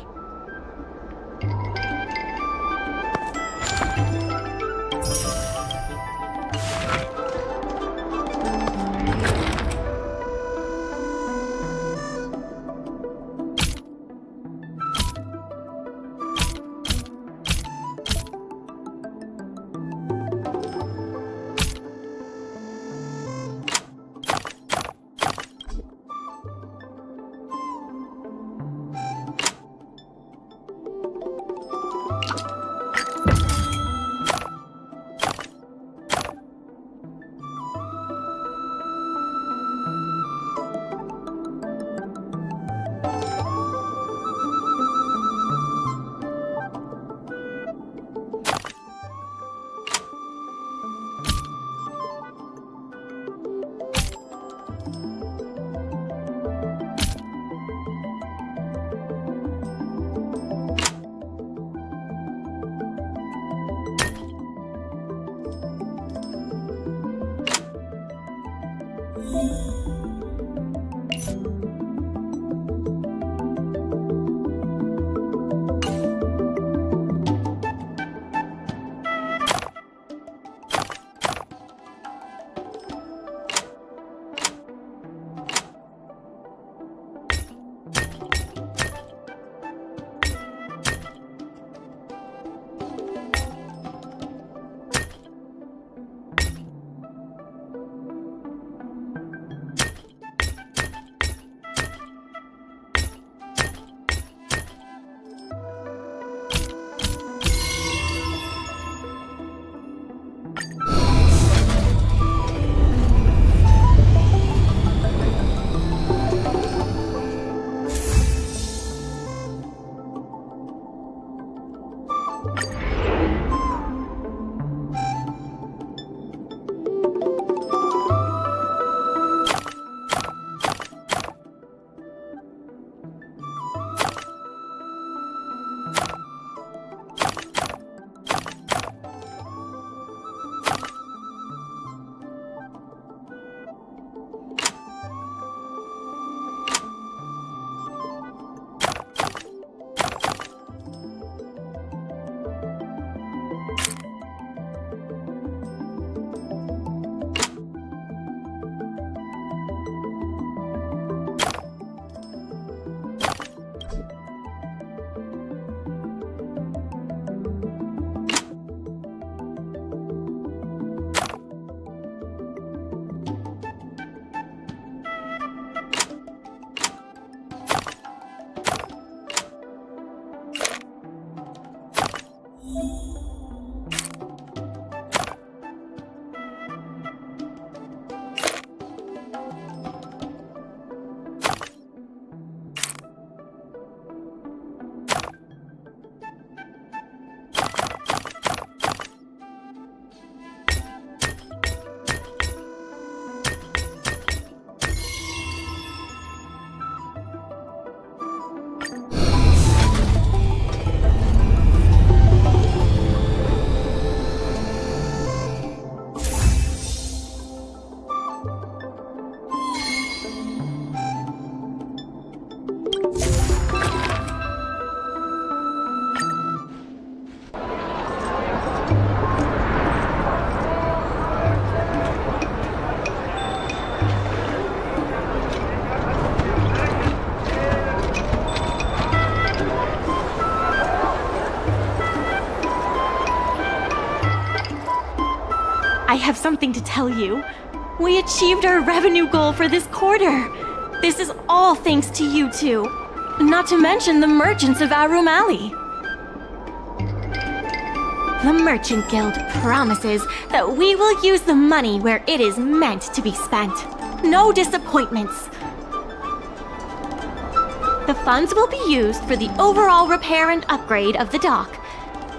I have something to tell you. We achieved our revenue goal for this quarter. This is all thanks to you two. Not to mention the merchants of Aurum Alley. The Merchant Guild promises that we will use the money where it is meant to be spent. No disappointments. The funds will be used for the overall repair and upgrade of the dock.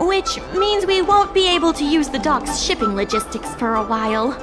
Which means we won't be able to use the dock's shipping logistics for a while.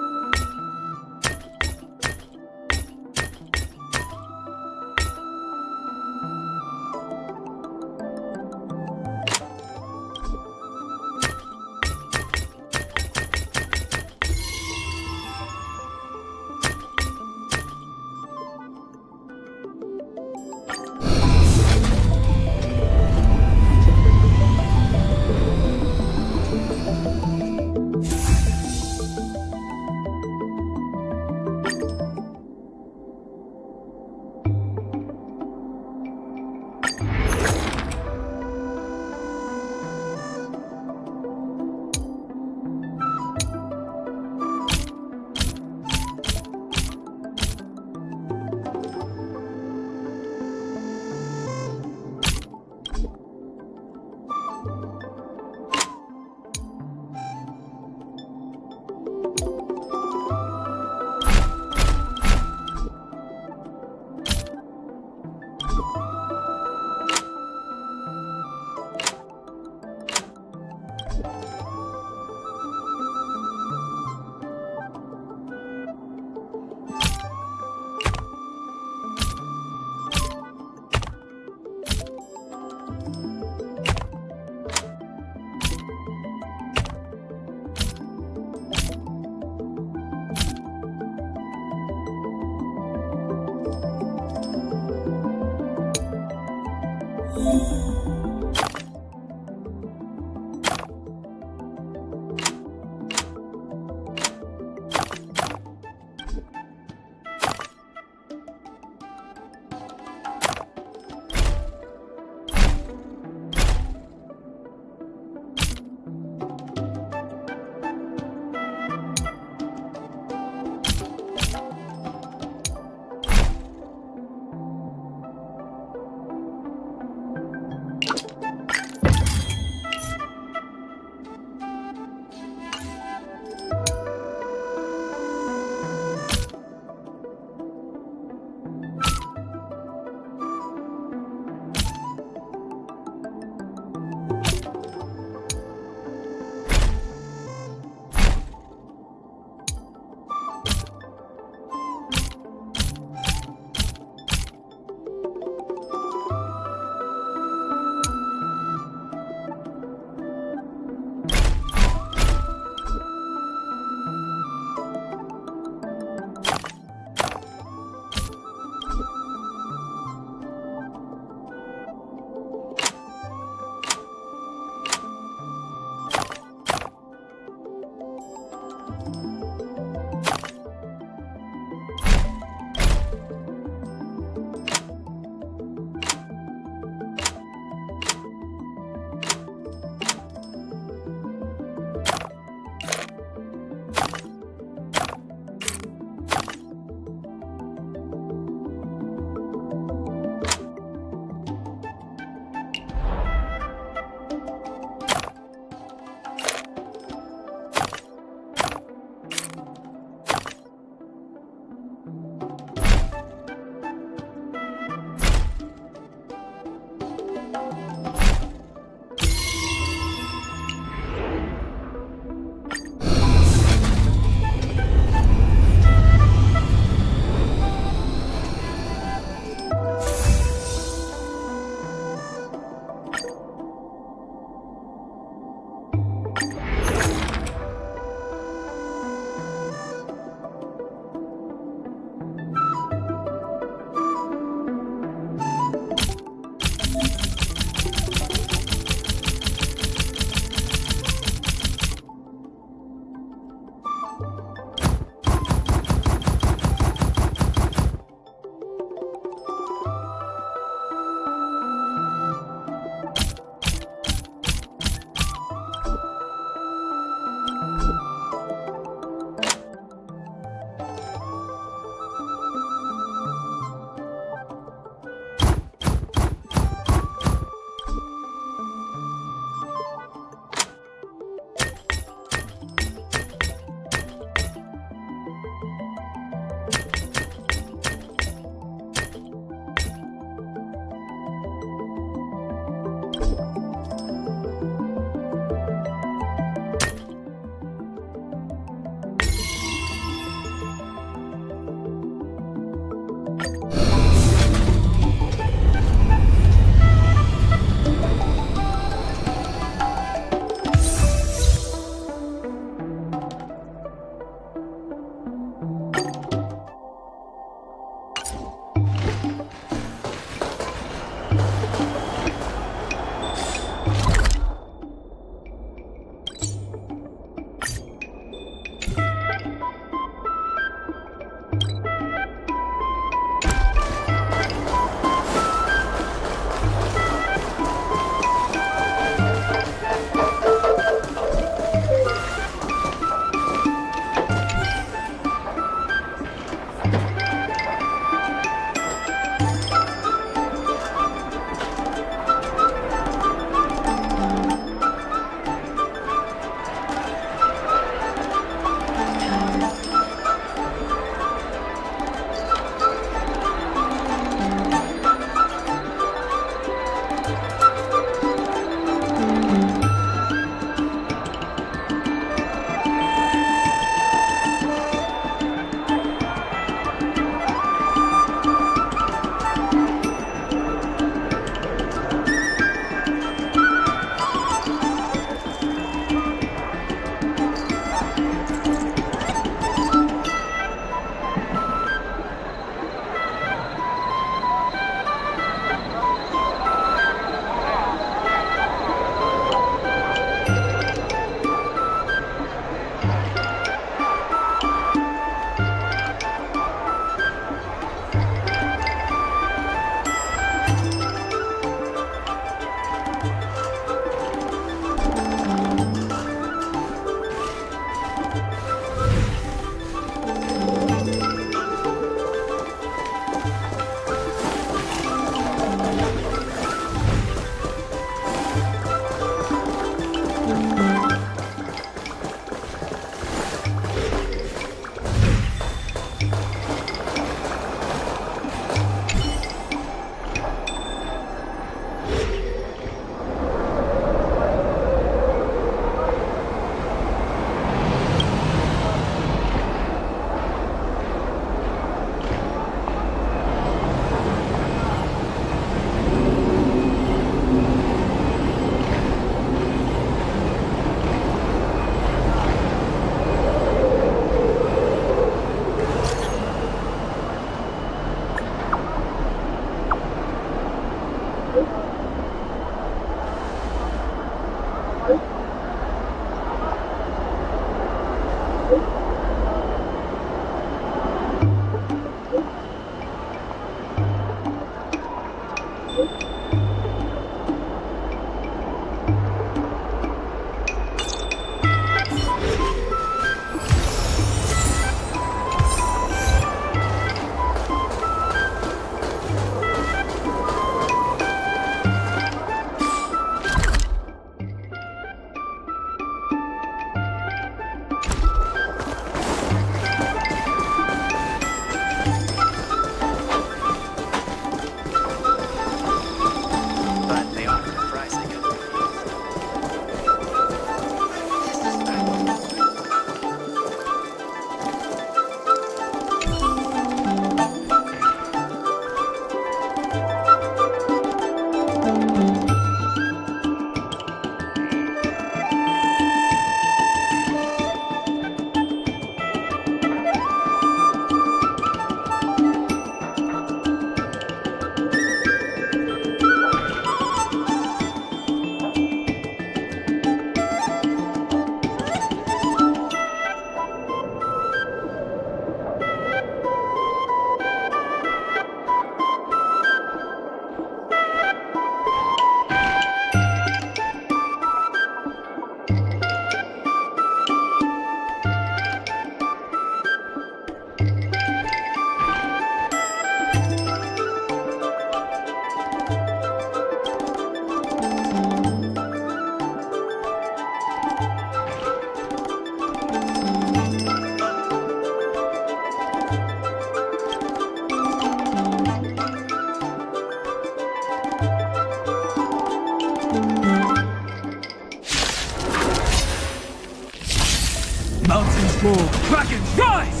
Mountains fall, dragons rise!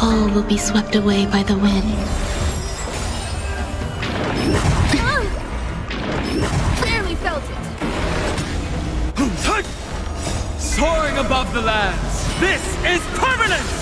All will be swept away by the wind. Barely felt it. Soaring above the lands, this is permanence!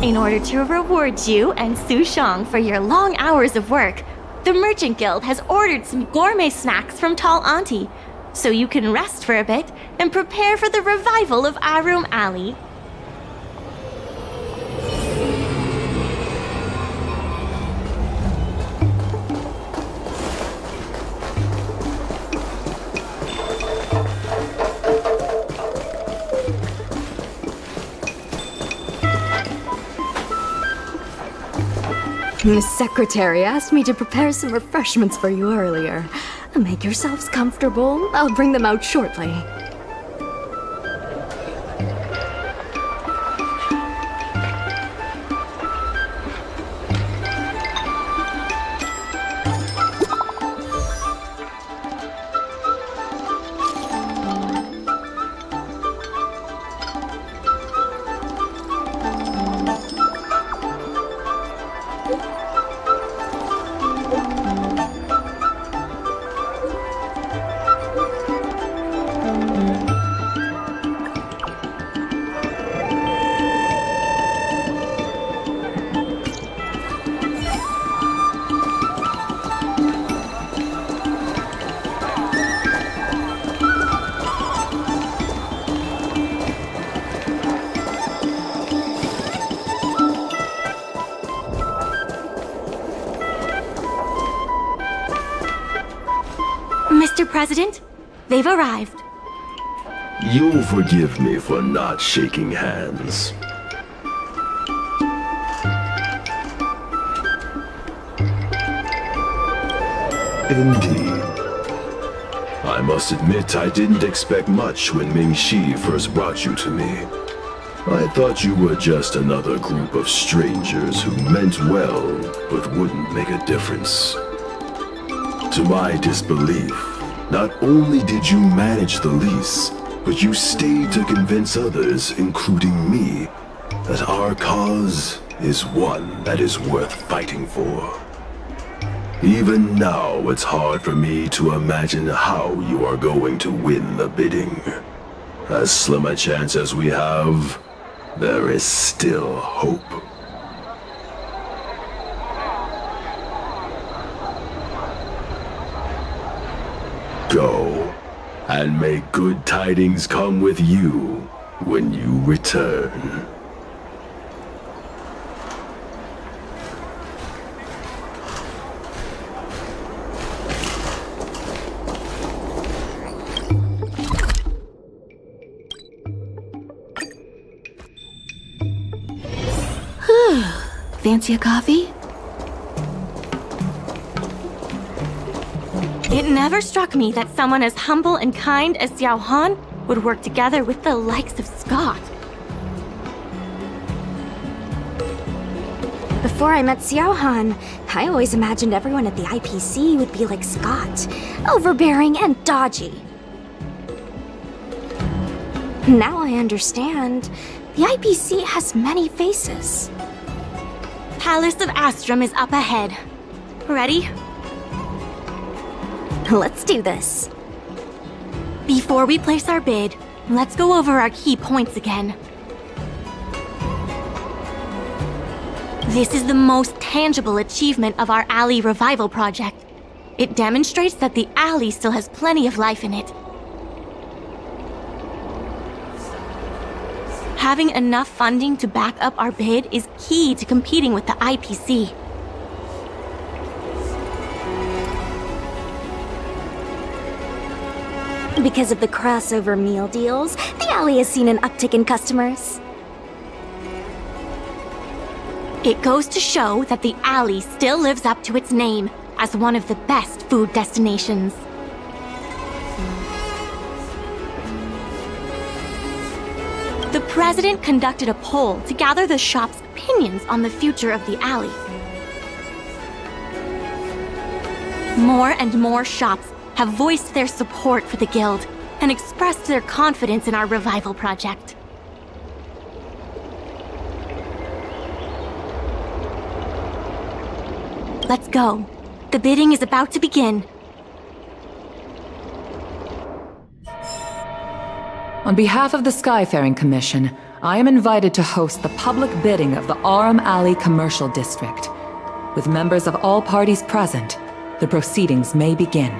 In order to reward you and Su Shang for your long hours of work, the Merchant Guild has ordered some gourmet snacks from Tall Auntie, so you can rest for a bit and prepare for the revival of Aurum Alley. Miss Secretary asked me to prepare some refreshments for you earlier. Make yourselves comfortable. I'll bring them out shortly. Mr. President, they've arrived. You'll forgive me for not shaking hands. Indeed. I must admit I didn't expect much when Ming-Shi first brought you to me. I thought you were just another group of strangers who meant well, but wouldn't make a difference. To my disbelief, not only did you manage the lease, but you stayed to convince others, including me, that our cause is one that is worth fighting for. Even now, it's hard for me to imagine how you are going to win the bidding. As slim a chance as we have, there is still hope. Go, and may good tidings come with you when you return. Fancy a coffee? It never struck me that someone as humble and kind as Xiao Han would work together with the likes of Scott. Before I met Xiao Han, I always imagined everyone at the IPC would be like Scott, overbearing and dodgy. Now I understand. The IPC has many faces. Palace of Astrum is up ahead. Ready? Let's do this. Before we place our bid, let's go over our key points again. This is the most tangible achievement of our alley revival project. It demonstrates that the alley still has plenty of life in it. Having enough funding to back up our bid is key to competing with the IPC. Because of the crossover meal deals, the alley has seen an uptick in customers. It goes to show that the alley still lives up to its name as one of the best food destinations. The president conducted a poll to gather the shop's opinions on the future of the alley. More and more shops have voiced their support for the guild and expressed their confidence in our revival project. Let's go. The bidding is about to begin. On behalf of the Skyfaring Commission, I am invited to host the public bidding of the Aurum Alley Commercial District. With members of all parties present, the proceedings may begin.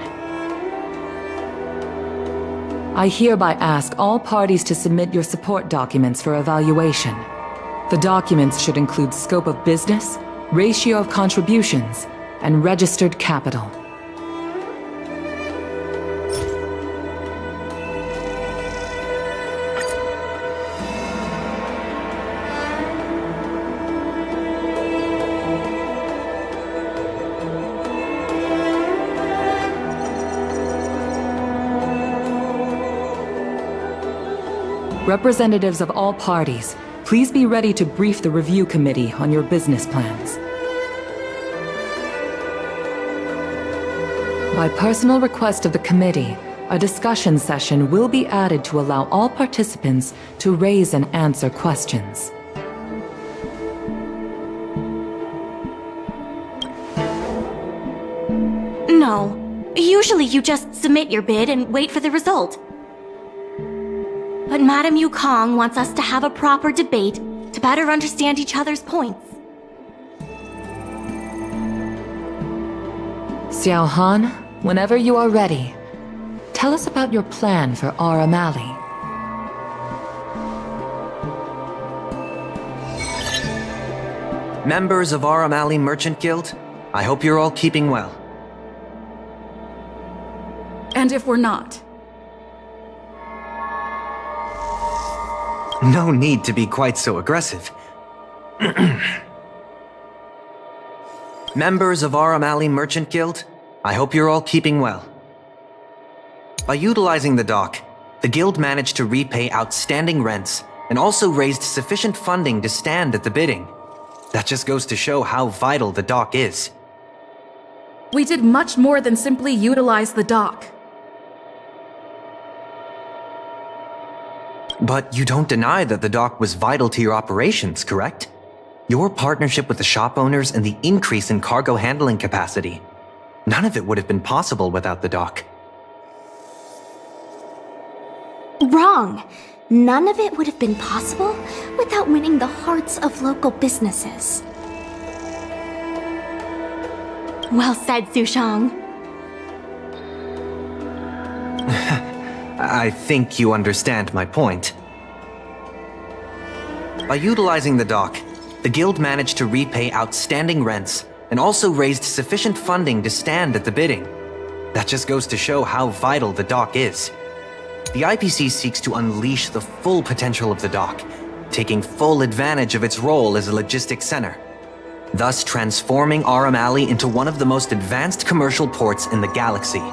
I hereby ask all parties to submit your support documents for evaluation. The documents should include scope of business, ratio of contributions, and registered capital. Representatives of all parties, please be ready to brief the review committee on your business plans. By personal request of the committee, a discussion session will be added to allow all participants to raise and answer questions. No. Usually you just submit your bid and wait for the result. But Madame Yukong wants us to have a proper debate to better understand each other's points. Xiao Han, whenever you are ready, tell us about your plan for Aurum Alley. Members of Aurum Alley Merchant Guild, I hope you're all keeping well. And if we're not? No need to be quite so aggressive. Members of Aurum Alley Merchant Guild, I hope you're all keeping well. By utilizing the dock, the guild managed to repay outstanding rents and also raised sufficient funding to stand at the bidding. That just goes to show how vital the dock is. We did much more than simply utilize the dock. But you don't deny that the dock was vital to your operations, correct? Your partnership with the shop owners and the increase in cargo handling capacity. None of it would have been possible without the dock. Wrong. None of it would have been possible without winning the hearts of local businesses. Well said, Sushang. I think you understand my point. By utilizing the dock, the guild managed to repay outstanding rents and also raised sufficient funding to stand at the bidding. That just goes to show how vital the dock is. The IPC seeks to unleash the full potential of the dock, taking full advantage of its role as a logistics center, thus transforming Aurum Alley into one of the most advanced commercial ports in the galaxy.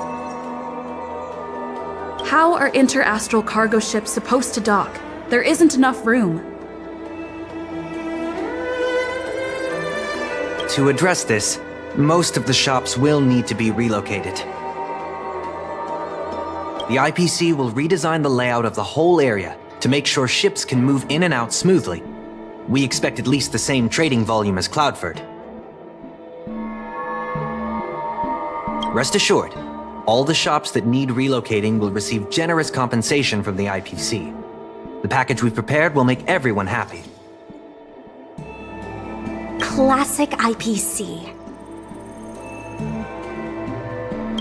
How are interastral cargo ships supposed to dock? There isn't enough room. To address this, most of the shops will need to be relocated. The IPC will redesign the layout of the whole area to make sure ships can move in and out smoothly. We expect at least the same trading volume as Cloudford. Rest assured, all the shops that need relocating will receive generous compensation from the IPC. The package we've prepared will make everyone happy. Classic IPC.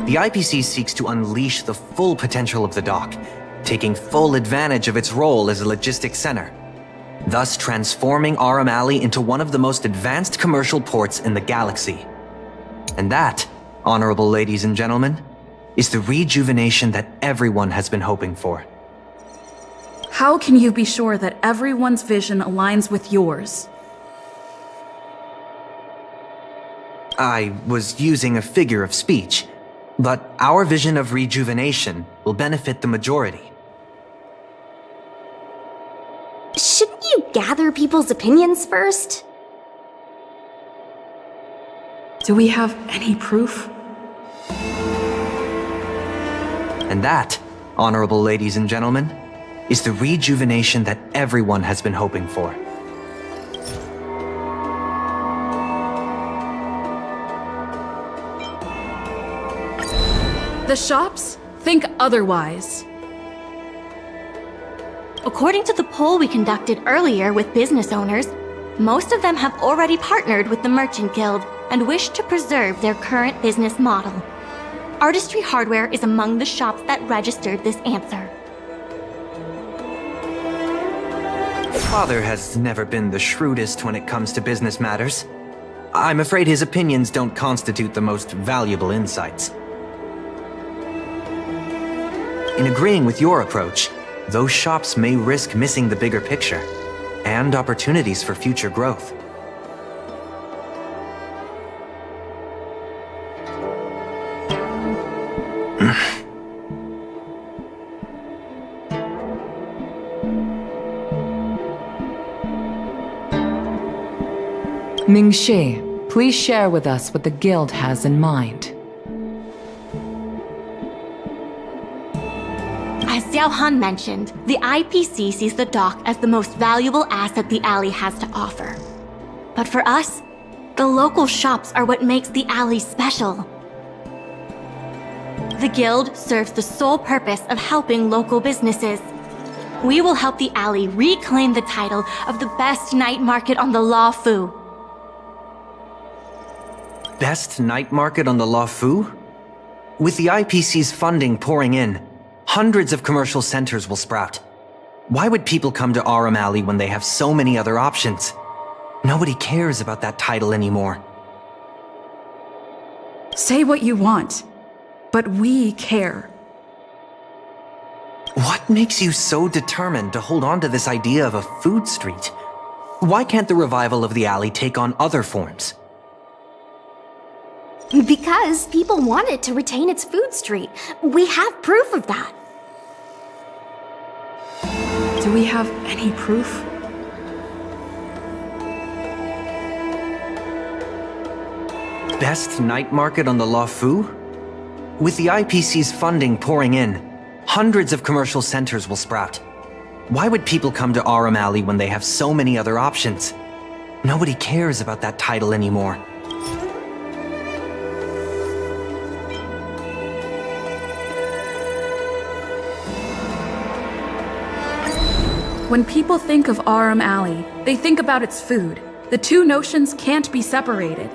The IPC seeks to unleash the full potential of the dock, taking full advantage of its role as a logistics center, thus transforming Aurum Alley into one of the most advanced commercial ports in the galaxy. And that, honorable ladies and gentlemen, is the rejuvenation that everyone has been hoping for. How can you be sure that everyone's vision aligns with yours? I was using a figure of speech, but our vision of rejuvenation will benefit the majority. Shouldn't you gather people's opinions first? Do we have any proof? And that, honorable ladies and gentlemen, is the rejuvenation that everyone has been hoping for. The shops think otherwise. According to the poll we conducted earlier with business owners, most of them have already partnered with the Merchant Guild and wish to preserve their current business model. Artistry Hardware is among the shops that registered this answer. Father has never been the shrewdest when it comes to business matters. I'm afraid his opinions don't constitute the most valuable insights. In agreeing with your approach, those shops may risk missing the bigger picture and opportunities for future growth. Ming-Shi, please share with us what the Guild has in mind. As Xiao Han mentioned, the IPC sees the dock as the most valuable asset the alley has to offer. But for us, the local shops are what makes the alley special. The Guild serves the sole purpose of helping local businesses. We will help the alley reclaim the title of the best night market on the Law Fu. Best night market on the Law Fu? With the IPC's funding pouring in, hundreds of commercial centers will sprout. Why would people come to Aurum Alley when they have so many other options? Nobody cares about that title anymore. Say what you want, but we care. What makes you so determined to hold on to this idea of a food street? Why can't the revival of the alley take on other forms? Because people want it to retain its food street. We have proof of that. Do we have any proof? Best night market on the Law Fu? With the IPC's funding pouring in, hundreds of commercial centers will sprout. Why would people come to Aurum Alley when they have so many other options? Nobody cares about that title anymore. When people think of Aurum Alley, they think about its food. The two notions can't be separated.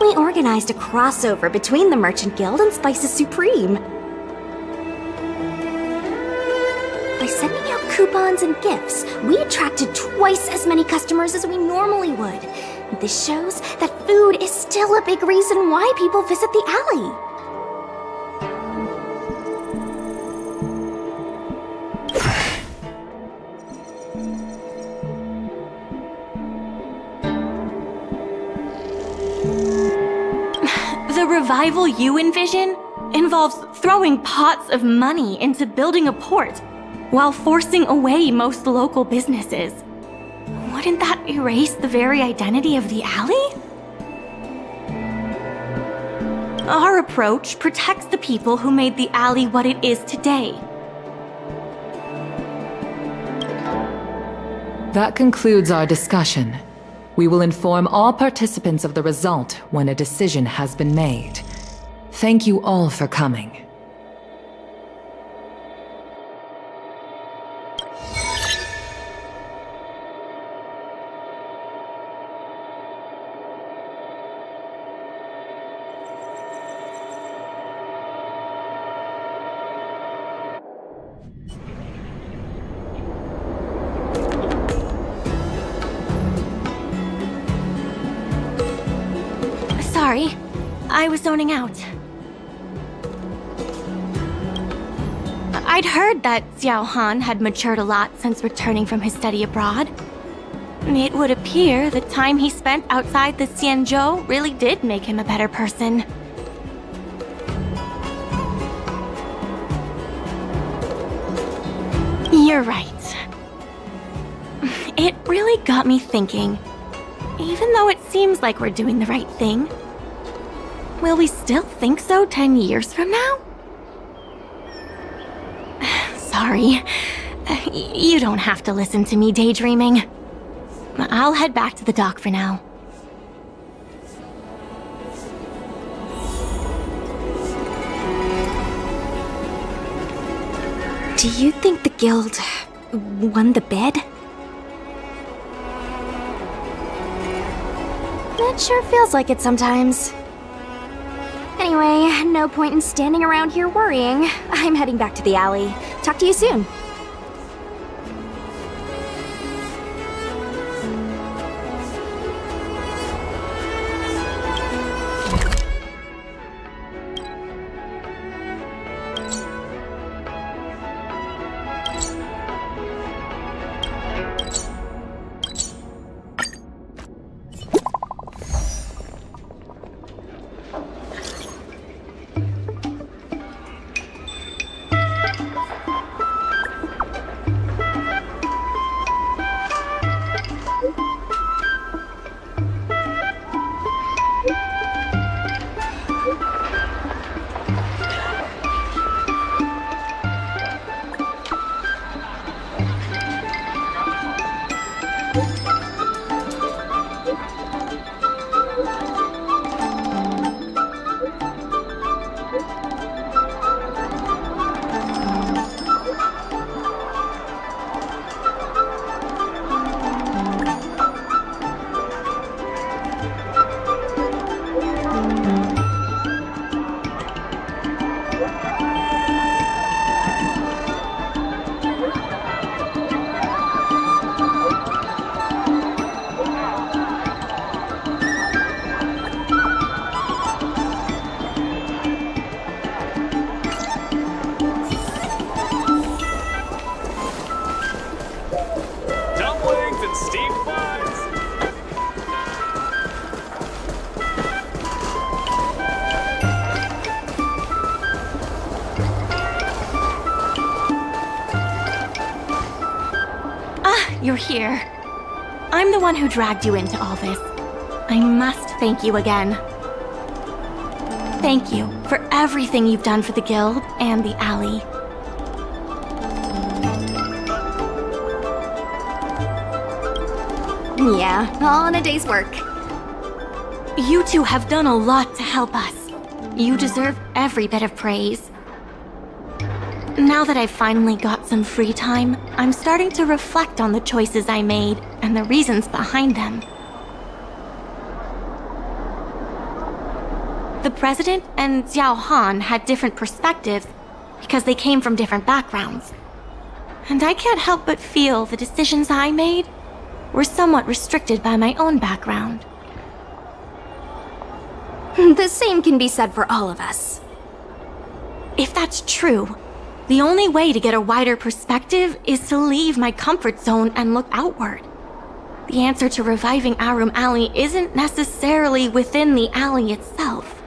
We organized a crossover between the Merchant Guild and Spices Supreme. By sending out coupons and gifts, we attracted twice as many customers as we normally would. This shows that food is still a big reason why people visit the alley. The revival you envision involves throwing pots of money into building a port while forcing away most local businesses. Wouldn't that erase the very identity of the alley? Our approach protects the people who made the alley what it is today. That concludes our discussion. We will inform all participants of the result when a decision has been made. Thank you all for coming. Sorry, I was zoning out. I'd heard that Xiao Han had matured a lot since returning from his study abroad. It would appear the time he spent outside the Xianzhou really did make him a better person. You're right. It really got me thinking. Even though it seems like we're doing the right thing, will we still think so 10 years from now? Sorry. You don't have to listen to me daydreaming. I'll head back to the dock for now. Do you think the guild won the bid? It sure feels like it sometimes. Anyway, no point in standing around here worrying. I'm heading back to the alley. Talk to you soon. You're here. I'm the one who dragged you into all this. I must thank you again. Thank you for everything you've done for the guild and the alley. Yeah, all in a day's work. You two have done a lot to help us. You deserve every bit of praise. Now that I've finally got some free time, I'm starting to reflect on the choices I made and the reasons behind them. The president and Xiao Han had different perspectives because they came from different backgrounds. And I can't help but feel the decisions I made were somewhat restricted by my own background. The same can be said for all of us. If that's true, the only way to get a wider perspective is to leave my comfort zone and look outward. The answer to reviving Aurum Alley isn't necessarily within the alley itself.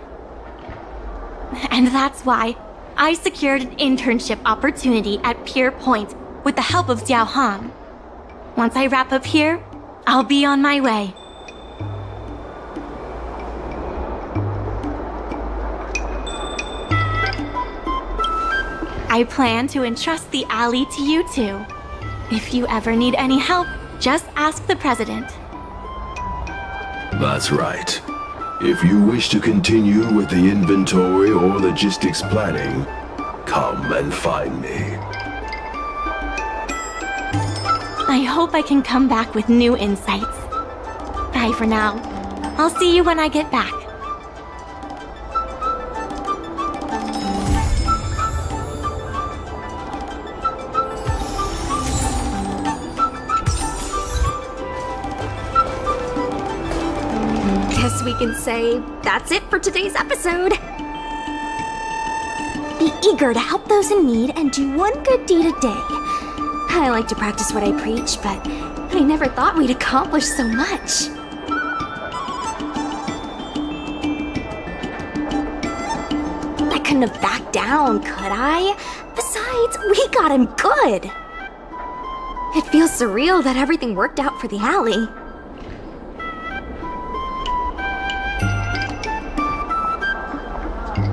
And that's why I secured an internship opportunity at Pier Point with the help of Xiao Han. Once I wrap up here, I'll be on my way. I plan to entrust the alley to you two. If you ever need any help, just ask the president. That's right. If you wish to continue with the inventory or logistics planning, come and find me. I hope I can come back with new insights. Bye for now. I'll see you when I get back. Guess we can say that's it for today's episode. Be eager to help those in need and do one good deed a day. I like to practice what I preach, but I never thought we'd accomplish so much. I couldn't have backed down, could I? Besides, we got him good. It feels surreal that everything worked out for the alley.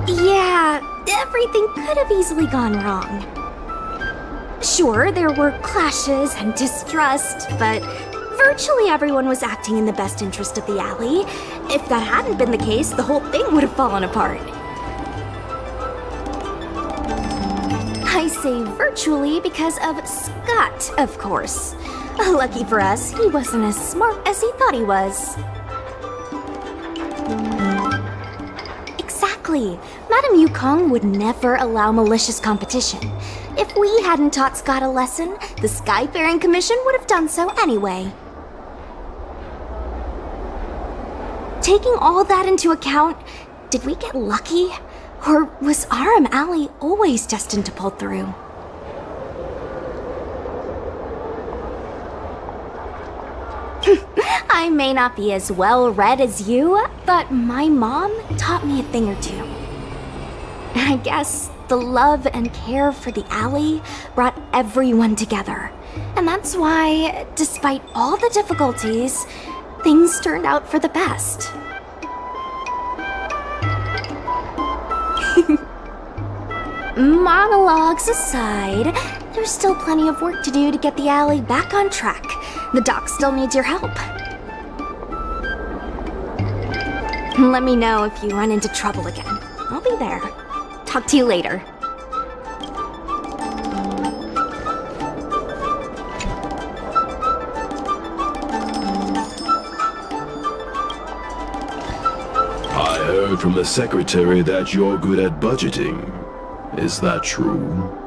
Yeah, everything could have easily gone wrong. Sure, there were clashes and distrust, but virtually everyone was acting in the best interest of the alley. If that hadn't been the case, the whole thing would have fallen apart. I I say virtually because of Scott, of course. Lucky for us, he wasn't as smart as he thought he was. Exactly. Madame Yukong would never allow malicious competition. If we hadn't taught Scott a lesson, the Skyfaring Commission would have done so anyway. Taking all that into account, did we get lucky? Or was Aurum Alley always destined to pull through? I may not be as well read as you, but my mom taught me a thing or two. I guess the love and care for the alley brought everyone together. And that's why, despite all the difficulties, things turned out for the best. Monologues aside, there's still plenty of work to do to get the alley back on track. The dock still needs your help. Let me know if you run into trouble again. I'll be there. Talk to you later. I heard from the secretary that you're good at budgeting. Is that true?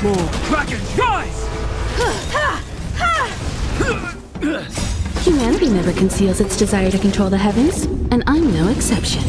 more. Dragon, rise! Humanity never conceals its desire to control the heavens, and I'm no exception.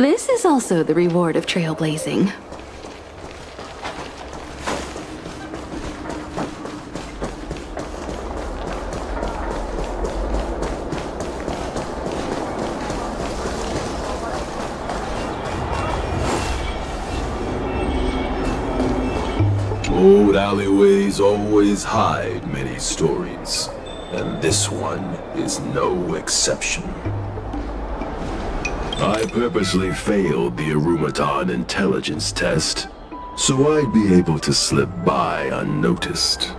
This is also the reward of trailblazing. Old alleyways always hide many stories, and this one is no exception. I purposely failed the Aurumaton intelligence test, so I'd be able to slip by unnoticed.